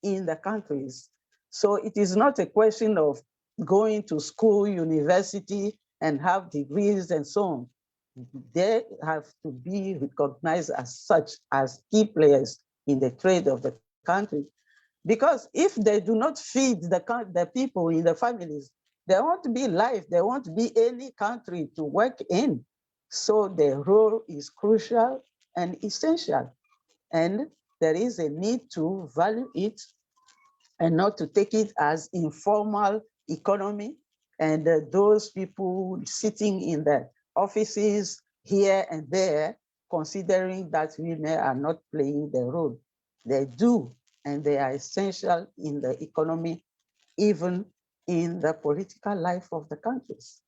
in the countries. So it is not a question of going to school, university, and have degrees and so on. They have to be recognized as such, as key players in the trade of the country. Because if they do not feed the people in the families, there won't be life, there won't be any country to work in. So their role is crucial and essential. And there is a need to value it and not to take it as informal economy. And those people sitting in the offices here and there, considering that women are not playing their role. They do, and they are essential in the economy, even in the political life of the countries.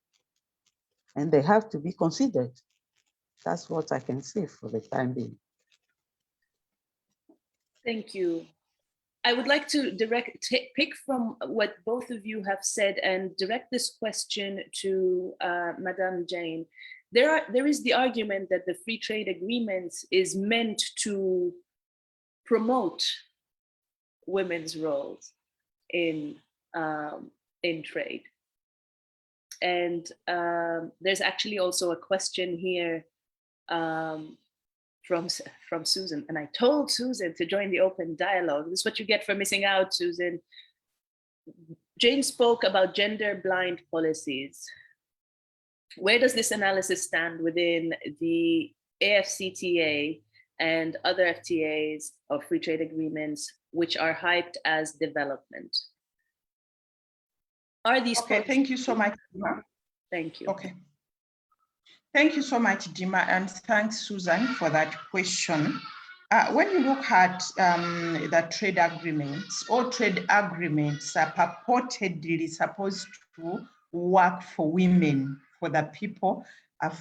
And they have to be considered. That's what I can say for the time being. Thank you. I would like to pick from what both of you have said and direct this question to Madame Jane. There is the argument that the free trade agreements is meant to promote women's roles in trade. And there's actually also a question here from Susan, and I told Susan to join the open dialogue. This is what you get for missing out, Susan. Jane spoke about gender blind policies. Where does this analysis stand within the AFCTA and other FTAs of free trade agreements, which are hyped as development? Are these okay? Thank you so much, Dima. Thank you. Okay. Thank you so much, Dima, and thanks, Susan, for that question. When you look at the trade agreements, all trade agreements are purportedly supposed to work for women, for the people,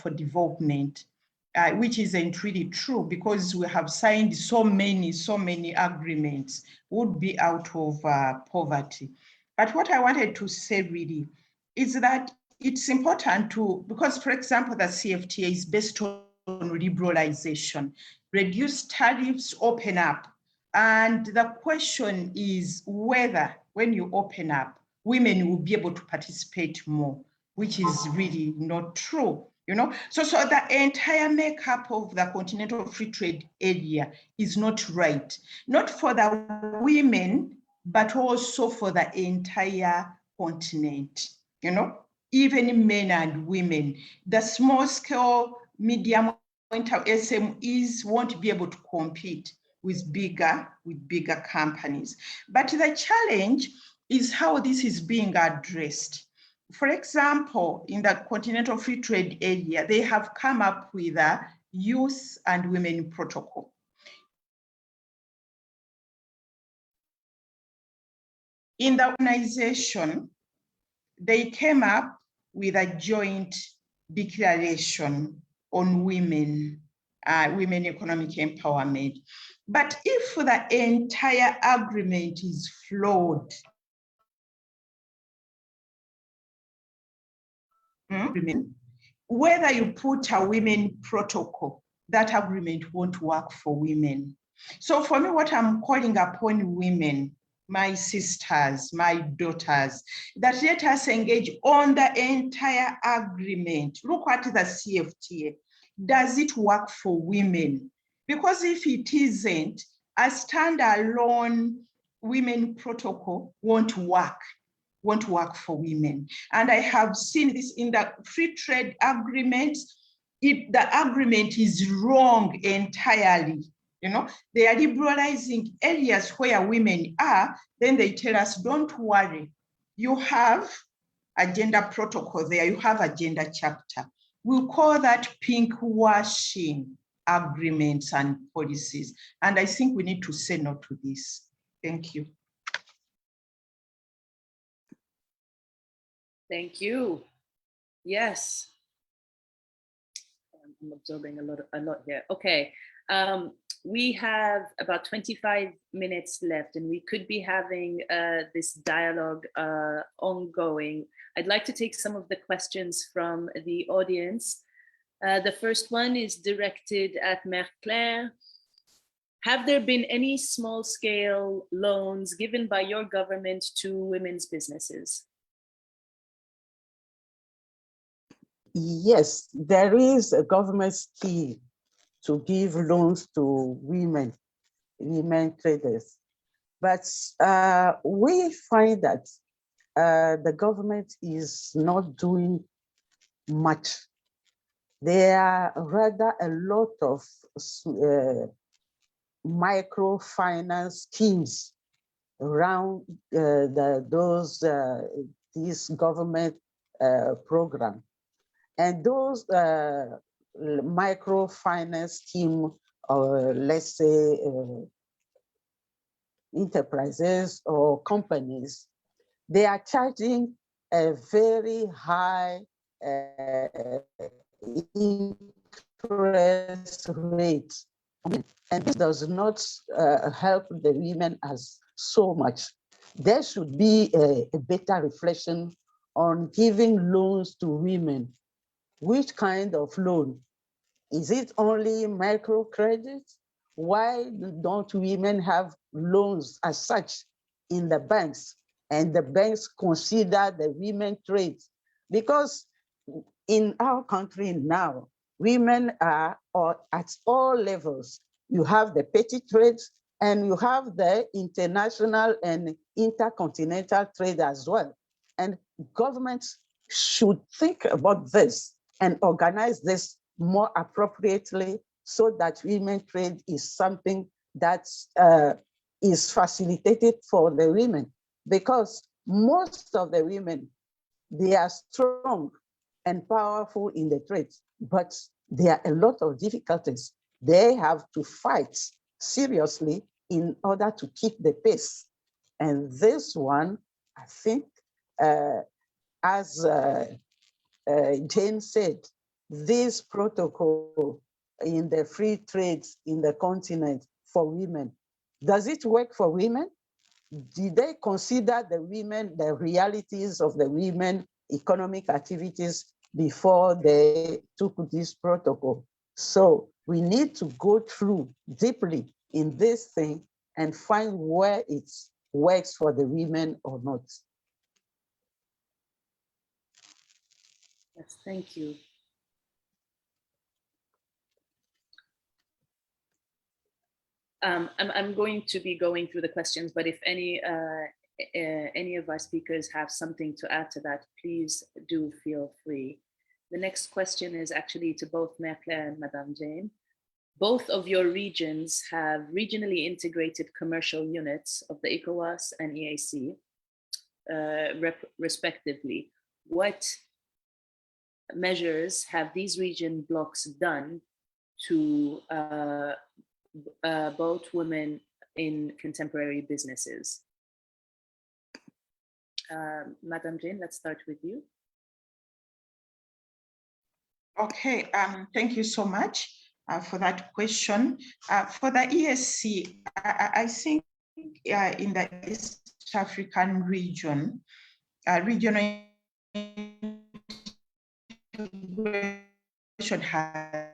for development. which isn't really true because we have signed so many agreements, would be out of poverty. But what I wanted to say really is that it's important to, because for example, the CFTA is based on liberalization, reduce tariffs, open up. And the question is whether when you open up, women will be able to participate more, which is really not true. You know, so the entire makeup of the continental free trade area is not right, not for the women, but also for the entire continent, you know, even men and women. The small scale, medium SMEs won't be able to compete with bigger companies. But the challenge is how this is being addressed. For example, in the continental free trade area, they have come up with a youth and women protocol. In the organization, they came up with a joint declaration on women, women economic empowerment. But if the entire agreement is flawed, whether you put a women protocol, that agreement won't work for women. So for me, what I'm calling upon women, my sisters, my daughters, that let us engage on the entire agreement. Look at the CFTA. Does it work for women? Because if it isn't, a standalone women protocol won't work for women. And I have seen this in the free trade agreements. If the agreement is wrong entirely, you know, they are liberalizing areas where women are, then they tell us, don't worry, you have a gender protocol there, you have a gender chapter. We'll call that pink washing agreements and policies. And I think we need to say no to this. Thank you. Thank you. Yes. I'm absorbing a lot here. Okay. We have about 25 minutes left and we could be having this dialogue ongoing. I'd like to take some of the questions from the audience. The first one is directed at Mère Claire. Have there been any small-scale loans given by your government to women's businesses? Yes, there is a government scheme to give loans to women traders. But we find that the government is not doing much. There are rather a lot of microfinance schemes around these government program. And those microfinance scheme, or let's say enterprises or companies, they are charging a very high interest rate. And this does not help the women as so much. There should be a better reflection on giving loans to women. Which kind of loan? Is it only microcredit? Why don't women have loans as such in the banks, and the banks consider the women trade? Because in our country now, women are at all levels. You have the petty trades and you have the international and intercontinental trade as well. And governments should think about this and organize this more appropriately so that women trade is something that is facilitated for the women, because most of the women, they are strong and powerful in the trade, but there are a lot of difficulties. They have to fight seriously in order to keep the pace. And this one, I think, as Jane said, this protocol in the free trades in the continent for women. Does it work for women? Did they consider the women, the realities of the women economic activities before they took this protocol? So we need to go through deeply in this thing and find where it works for the women or not. Yes, thank you. I'm going to be going through the questions, but if any of our speakers have something to add to that, please do feel free. The next question is actually to both Mère Claire and Madame Jane. Both of your regions have regionally integrated commercial units of the ECOWAS and EAC, respectively. What measures have these region blocks done to both women in contemporary businesses? Madame Jane, let's start with you. Okay, thank you so much for that question. For the ESC, I think in the East African region, regional integration has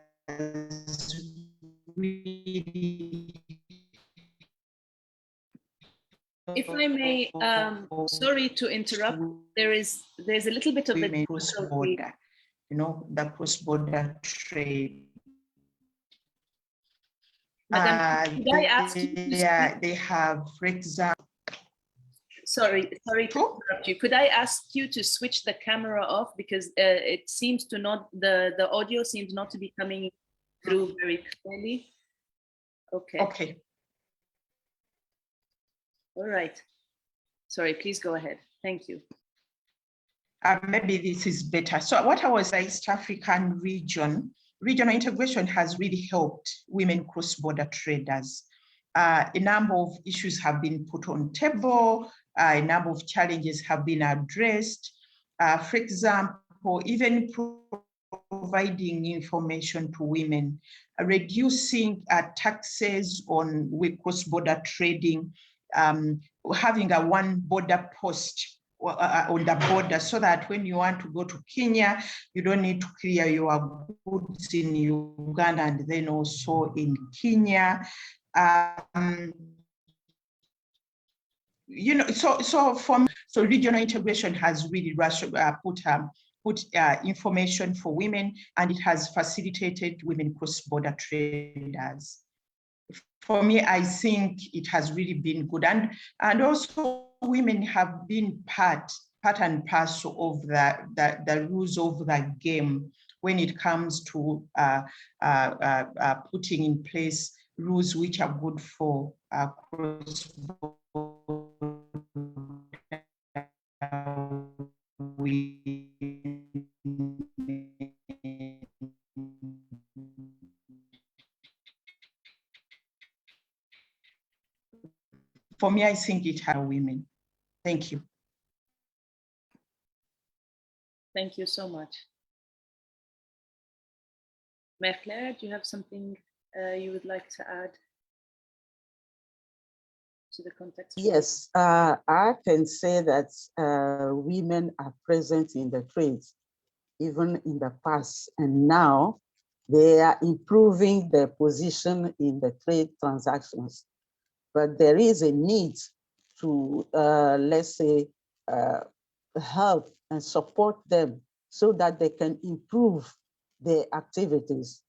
really. If I may, sorry to interrupt. There's a little bit of a cross-border, you know, the cross-border trade. Madam, could I ask you to they have, for example. Sorry to interrupt you. Could I ask you to switch the camera off, because it seems to not, the audio seems not to be coming through very clearly. Okay. Okay. All right. Sorry, please go ahead. Thank you. Maybe this is better. So what I was saying, East African region, regional integration has really helped women cross-border traders. A number of issues have been put on table. A number of challenges have been addressed. For example, even providing information to women, reducing taxes on cross-border trading, having a one border post on the border, so that when you want to go to Kenya, you don't need to clear your goods in Uganda and then also in Kenya. You know, so regional integration has really put information for women, and it has facilitated women cross-border traders. For me, I think it has really been good, and also women have been part and parcel of the rules of the game when it comes to putting in place rules which are good for cross-border For me, I think it had women. Thank you. Thank you so much. Mère Claire, do you have something you would like to add to the context? Yes, I can say that women are present in the trades, even in the past, and now they are improving their position in the trade transactions. But there is a need to, let's say, help and support them so that they can improve their activities.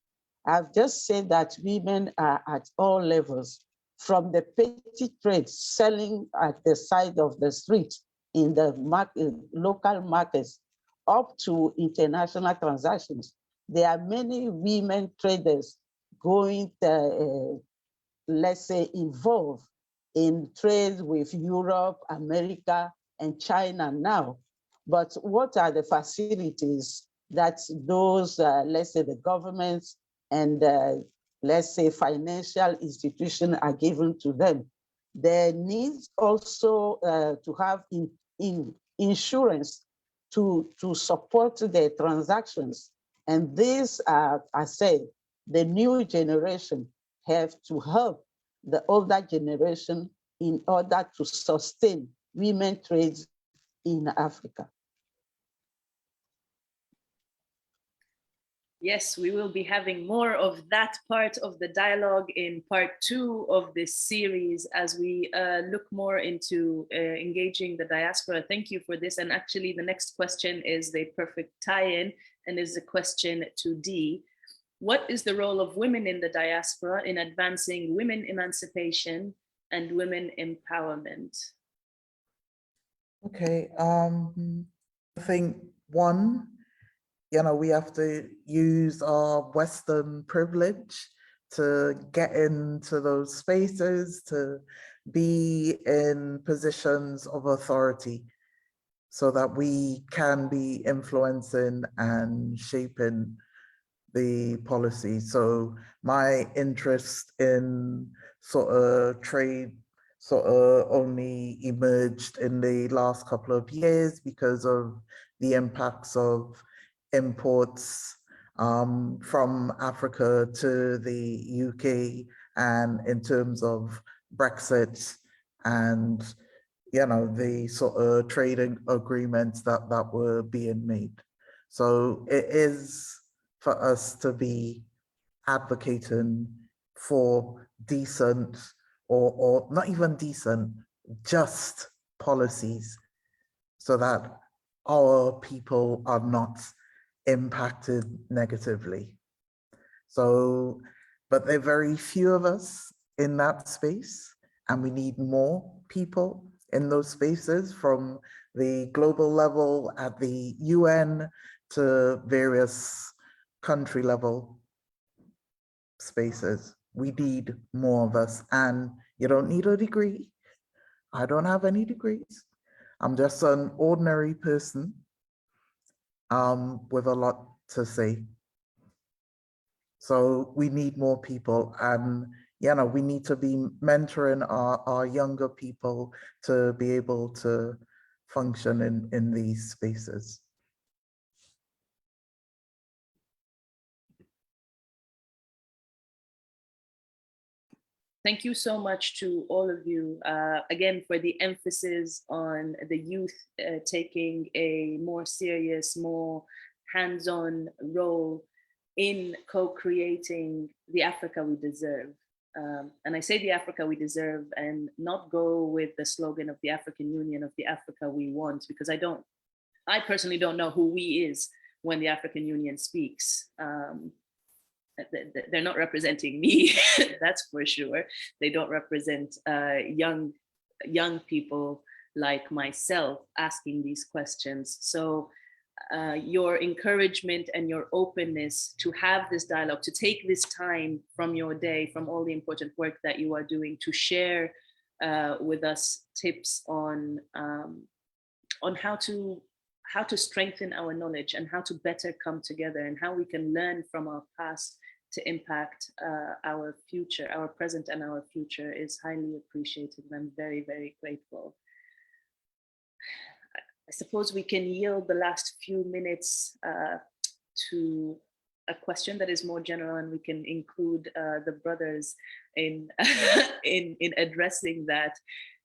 I've just said that women are at all levels, from the petty trade, selling at the side of the street in the market, local markets, up to international transactions. There are many women traders going to, let's say, involved in trade with Europe, America, and China now. But what are the facilities that those, let's say, the governments and let's say financial institutions are given to them? There needs also to have insurance to support their transactions. And these are, I say, the new generation have to help the older generation in order to sustain women trades in Africa. Yes, we will be having more of that part of the dialogue in part 2 of this series as we look more into engaging the diaspora. Thank you for this. And actually the next question is the perfect tie-in and is a question to Dee. What is the role of women in the diaspora in advancing women emancipation and women empowerment? Okay, I think one, we have to use our Western privilege to get into those spaces, to be in positions of authority so that we can be influencing and shaping the policy. So my interest in sort of trade only emerged in the last couple of years because of the impacts of imports from Africa to the UK, and in terms of Brexit and the sort of trading agreements that were being made. So it is for us to be advocating for decent or not even decent, just policies so that our people are not impacted negatively. So, but there are very few of us in that space, and we need more people in those spaces, from the global level at the UN to various country level spaces. We need more of us, and you don't need a degree. I don't have any degrees. I'm just an ordinary person with a lot to say. So we need more people, and we need to be mentoring our younger people to be able to function in these spaces. Thank you so much to all of you, again, for the emphasis on the youth taking a more serious, more hands-on role in co-creating the Africa we deserve. And I say the Africa we deserve and not go with the slogan of the African Union of the Africa we want, because I personally don't know who we is when the African Union speaks. They're not representing me, that's for sure. They don't represent young people like myself asking these questions. So your encouragement and your openness to have this dialogue, to take this time from your day, from all the important work that you are doing, to share with us tips on how to strengthen our knowledge and how to better come together, and how we can learn from our past to impact our future, our present and our future, is highly appreciated. And I'm very, very grateful. I suppose we can yield the last few minutes to a question that is more general, and we can include the brothers in in addressing that.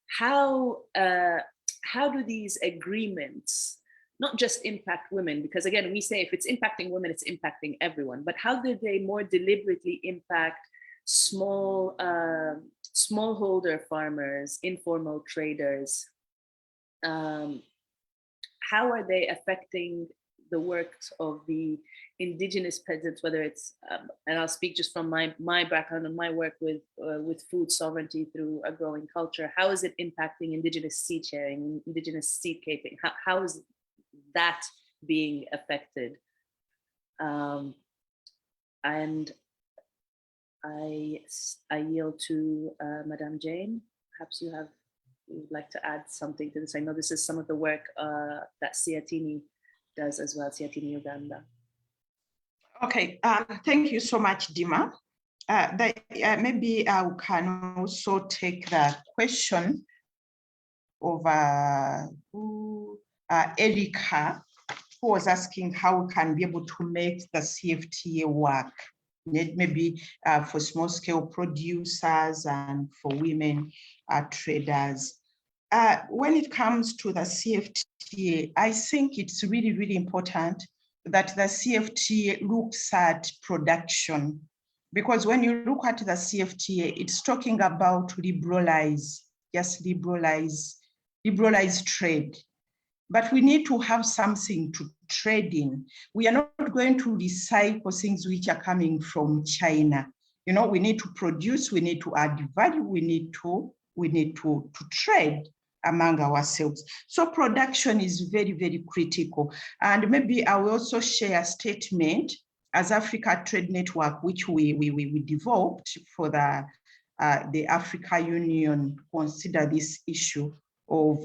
How do these agreements not just impact women? Because again, we say if it's impacting women, it's impacting everyone. But how do they more deliberately impact smallholder farmers, informal traders? How are they affecting the works of the indigenous peasants, whether it's, and I'll speak just from my background and my work with food sovereignty through a growing culture. How is it impacting indigenous seed sharing, indigenous seed caping? How is that being affected? And I yield to Madame Jane. Perhaps you would like to add something to this. I know this is some of the work that Siatini does as well, Siatini Uganda. Okay, thank you so much, Dima. Maybe I can also take the question of Erika, who was asking how we can be able to make the CFTA work maybe for small scale producers and for women traders. When it comes to the CFTA, I think it's really, really important that the CFTA looks at production, because when you look at the CFTA, it's talking about liberalize trade. But we need to have something to trade in. We are not going to recycle things which are coming from China. You know, we need to produce, we need to add value, we need to trade among ourselves. So production is very, very critical. And maybe I will also share a statement as Africa Trade Network, which we developed for the Africa Union, consider this issue of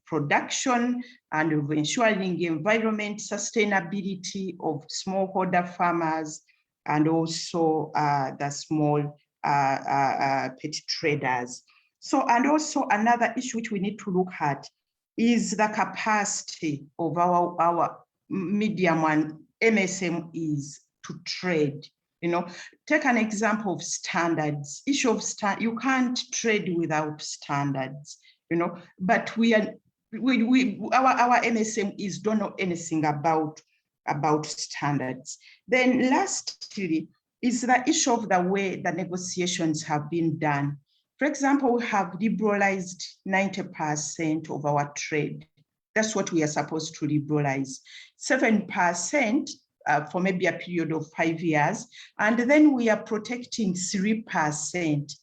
production and of ensuring environment sustainability of smallholder farmers and also the small petty traders. So, and also another issue which we need to look at is the capacity of our medium and MSMEs to trade. You know, take an example of standards. Issue of you can't trade without standards. You know, but our MSMEs don't know anything about standards. Then lastly is the issue of the way the negotiations have been done. For example, we have liberalized 90% of our trade. That's what we are supposed to liberalize. 7% for maybe a period of 5 years. And then we are protecting 3%.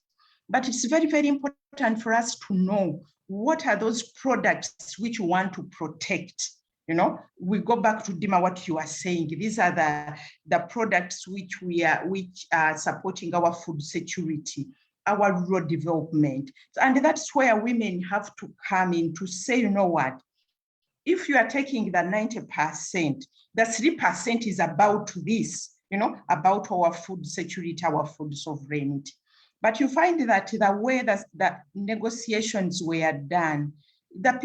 But it's very, very important for us to know what are those products which we want to protect. You know, we go back to Dima, what you are saying. These are the products which are supporting our food security, our rural development. And that's where women have to come in to say, you know what, if you are taking the 90%, the 3% is about this, you know, about our food security, our food sovereignty. But you find that the way that the negotiations were done, the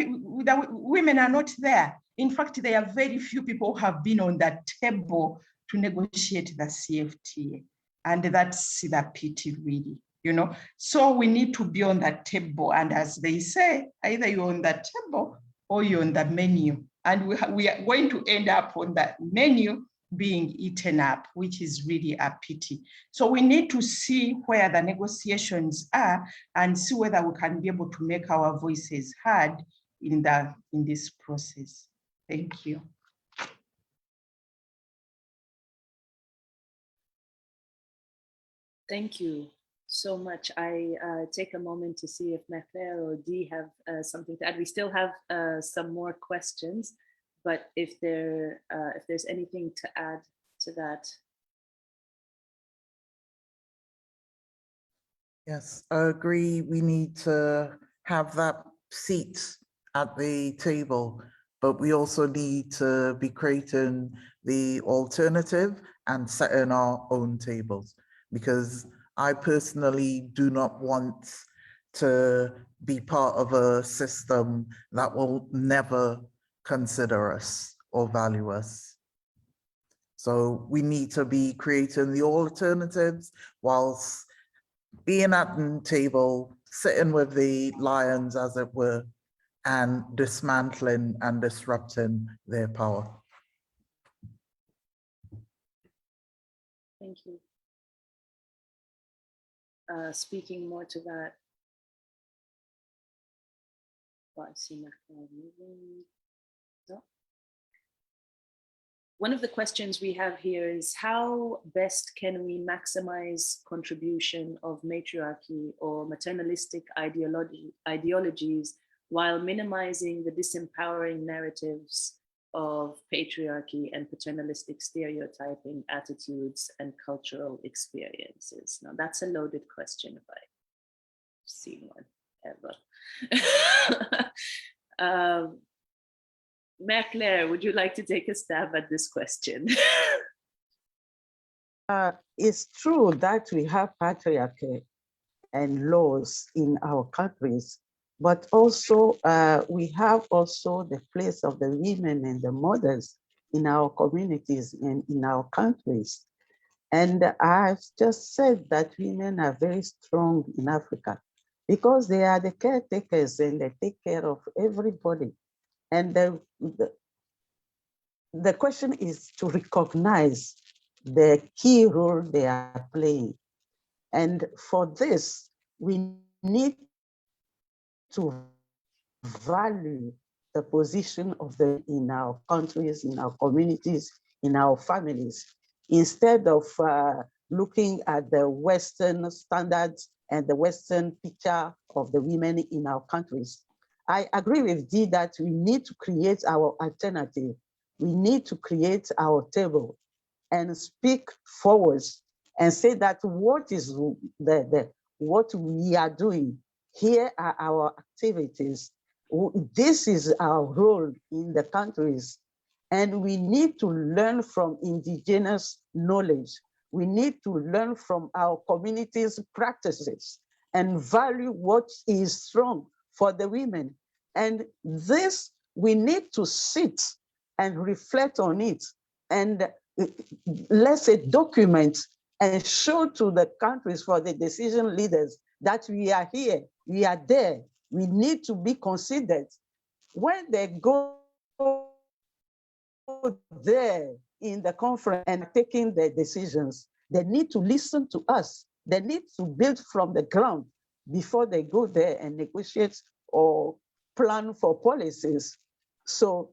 women are not there. In fact, there are very few people who have been on that table to negotiate the CFTA. And that's the pity, really, you know. So we need to be on that table. And as they say, either you're on that table or you're on the menu. And we are going to end up on that menu being eaten up, which is really a pity. So we need to see where the negotiations are and see whether we can be able to make our voices heard in this process. Thank you. Thank you so much. I take a moment to see if Mafer or Dee have something to add. We still have some more questions, but if there's anything to add to that. Yes, I agree. We need to have that seat at the table, but we also need to be creating the alternative and setting our own tables, because I personally do not want to be part of a system that will never consider us or value us. So we need to be creating the alternatives whilst being at the table, sitting with the lions, as it were, and dismantling and disrupting their power. Thank you. Speaking more to that. Well, I see Mafer moving. No. One of the questions we have here is how best can we maximize contribution of matriarchy or maternalistic ideologies while minimizing the disempowering narratives of patriarchy and paternalistic stereotyping attitudes and cultural experiences? Now that's a loaded question if I've seen one ever. Mère-Claire, would you like to take a stab at this question? It's true that we have patriarchy and laws in our countries, but also we have also the place of the women and the mothers in our communities and in our countries. And I've just said that women are very strong in Africa because they are the caretakers and they take care of everybody. And the question is to recognize the key role they are playing. And for this, we need to value the position of them in our countries, in our communities, in our families, instead of looking at the Western standards and the Western picture of the women in our countries. I agree with Dee that we need to create our alternative. We need to create our table and speak forwards and say that what is what we are doing. Here are our activities. This is our role in the countries. And we need to learn from indigenous knowledge. We need to learn from our communities' practices and value what is strong for the women. And this, we need to sit and reflect on it and let's say document and show to the countries for the decision leaders that we are here, we are there, we need to be considered. When they go there in the conference and taking their decisions, they need to listen to us. They need to build from the ground before they go there and negotiate or plan for policies. So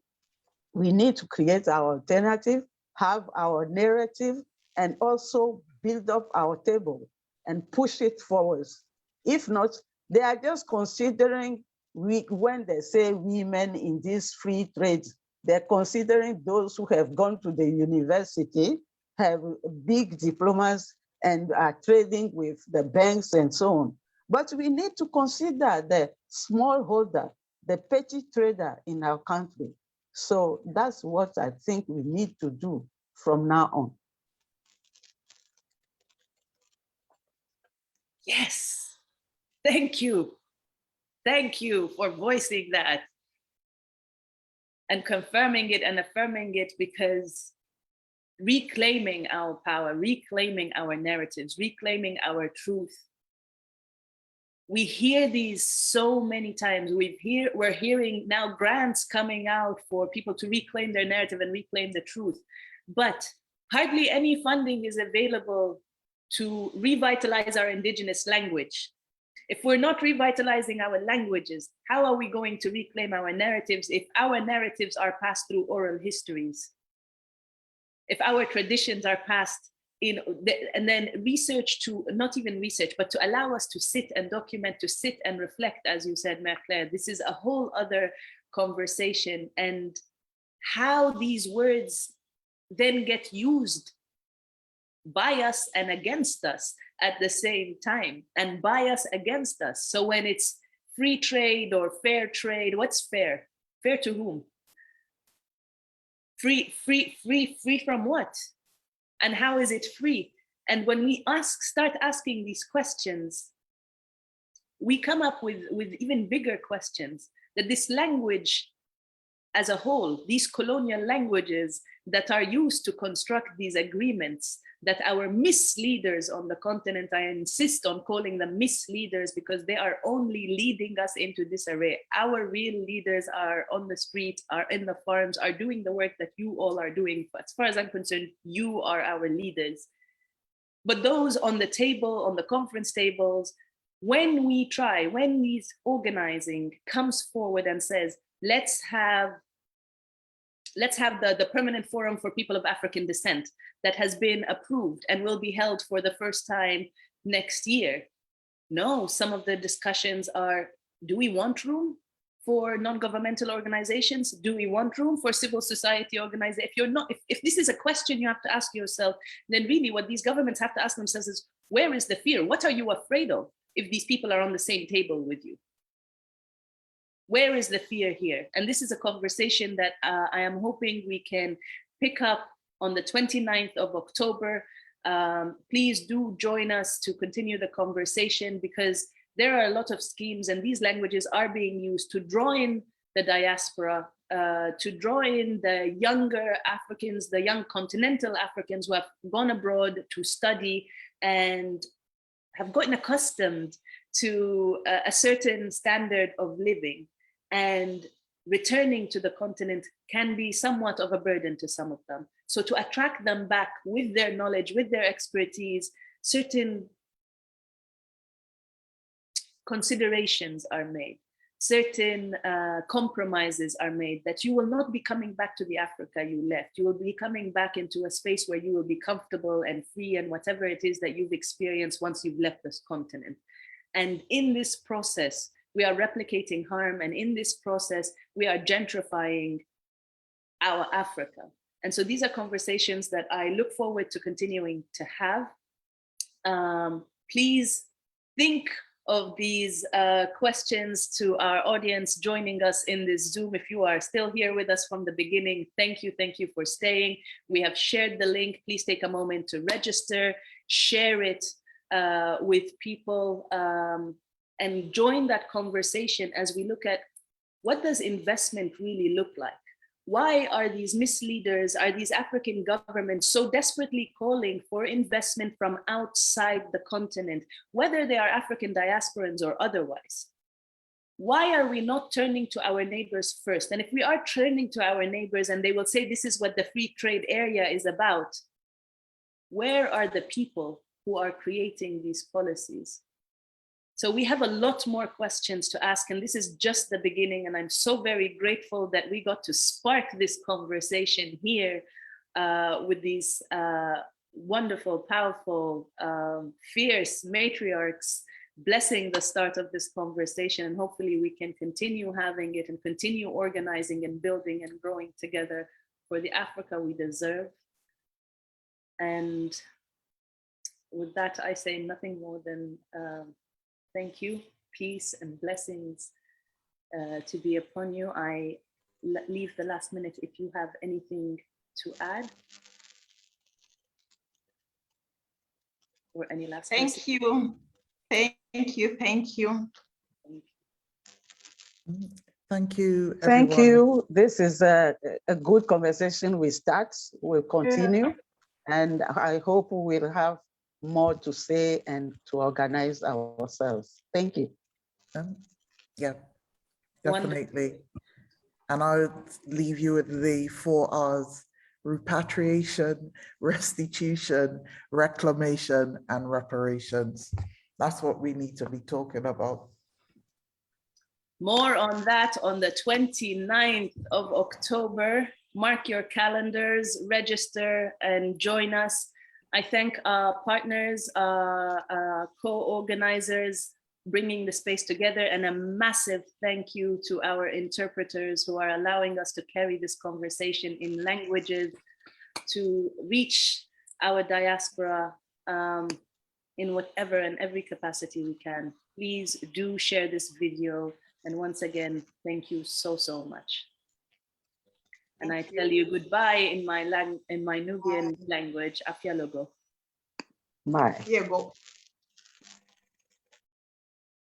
we need to create our alternative, have our narrative, and also build up our table and push it forward. If not, they are just considering, when they say women in this free trade, they're considering those who have gone to the university, have big diplomas, and are trading with the banks and so on. But we need to consider the smallholder, the petty trader in our country. So that's what I think we need to do from now on. Yes, thank you. Thank you for voicing that and confirming it and affirming it, because reclaiming our power, reclaiming our narratives, reclaiming our truth. We hear these so many times. We're hearing now grants coming out for people to reclaim their narrative and reclaim the truth, but hardly any funding is available to revitalize our indigenous language. If we're not revitalizing our languages, how are we going to reclaim our narratives if our narratives are passed through oral histories? If our traditions are passed in, and then research to, not even research, but to allow us to sit and document, to sit and reflect, as you said, Mère Claire, this is a whole other conversation. And how these words then get used by us and against us at the same time, and by us against us. So when it's free trade or fair trade, what's fair? Fair to whom? Free from what? And how is it free? And when we start asking these questions, we come up with even bigger questions, that this language as a whole, these colonial languages that are used to construct these agreements, that our misleaders on the continent, I insist on calling them misleaders because they are only leading us into disarray. Our real leaders are on the street, are in the farms, are doing the work that you all are doing. As far as I'm concerned, you are our leaders. But those on the table, on the conference tables, when these organizing comes forward and says, let's have the Permanent Forum for People of African Descent that has been approved and will be held for the first time next year. No, some of the discussions are, do we want room for non-governmental organizations? Do we want room for civil society organizations? If this is a question you have to ask yourself, then really what these governments have to ask themselves is, where is the fear? What are you afraid of if these people are on the same table with you? Where is the fear here? And this is a conversation that I am hoping we can pick up on the 29th of October. Please do join us to continue the conversation, because there are a lot of schemes and these languages are being used to draw in the diaspora to draw in the younger Africans, the young continental Africans who have gone abroad to study and have gotten accustomed to a certain standard of living, and returning to the continent can be somewhat of a burden to some of them. So to attract them back with their knowledge, with their expertise, certain considerations are made, certain compromises are made, that you will not be coming back to the Africa you left. You will be coming back into a space where you will be comfortable and free and whatever it is that you've experienced once you've left this continent. And in this process, we are replicating harm. And in this process, we are gentrifying our Africa. And so these are conversations that I look forward to continuing to have. Please think of these questions to our audience joining us in this Zoom. If you are still here with us from the beginning, thank you for staying. We have shared the link. Please take a moment to register, share it with people, and join that conversation as we look at what does investment really look like? Why are these misleaders, are these African governments so desperately calling for investment from outside the continent, whether they are African diasporans or otherwise? Why are we not turning to our neighbors first? And if we are turning to our neighbors and they will say this is what the free trade area is about, where are the people who are creating these policies? So we have a lot more questions to ask, and this is just the beginning. And I'm so very grateful that we got to spark this conversation here with these wonderful, powerful, fierce matriarchs blessing the start of this conversation. And hopefully we can continue having it and continue organizing and building and growing together for the Africa we deserve. And with that, I say nothing more than thank you, peace and blessings to be upon you. I leave the last minute if you have anything to add. Or any last Thank you. Thank you. Thank you, everyone. Thank you. This is a good conversation. We start, we'll continue, and I hope we'll have more to say and to organize ourselves. Thank you. Yeah, definitely. And I'll leave you with the 4 R's: repatriation, restitution, reclamation, and reparations. That's what we need to be talking about. More on that on the 29th of October. Mark your calendars, register and join us. I thank our partners, co-organizers, bringing the space together, and a massive thank you to our interpreters who are allowing us to carry this conversation in languages to reach our diaspora in whatever and every capacity we can. Please do share this video. And once again, thank you so, so much. And I tell you goodbye in my Nubian language, Afia Logo. Bye. Here you go.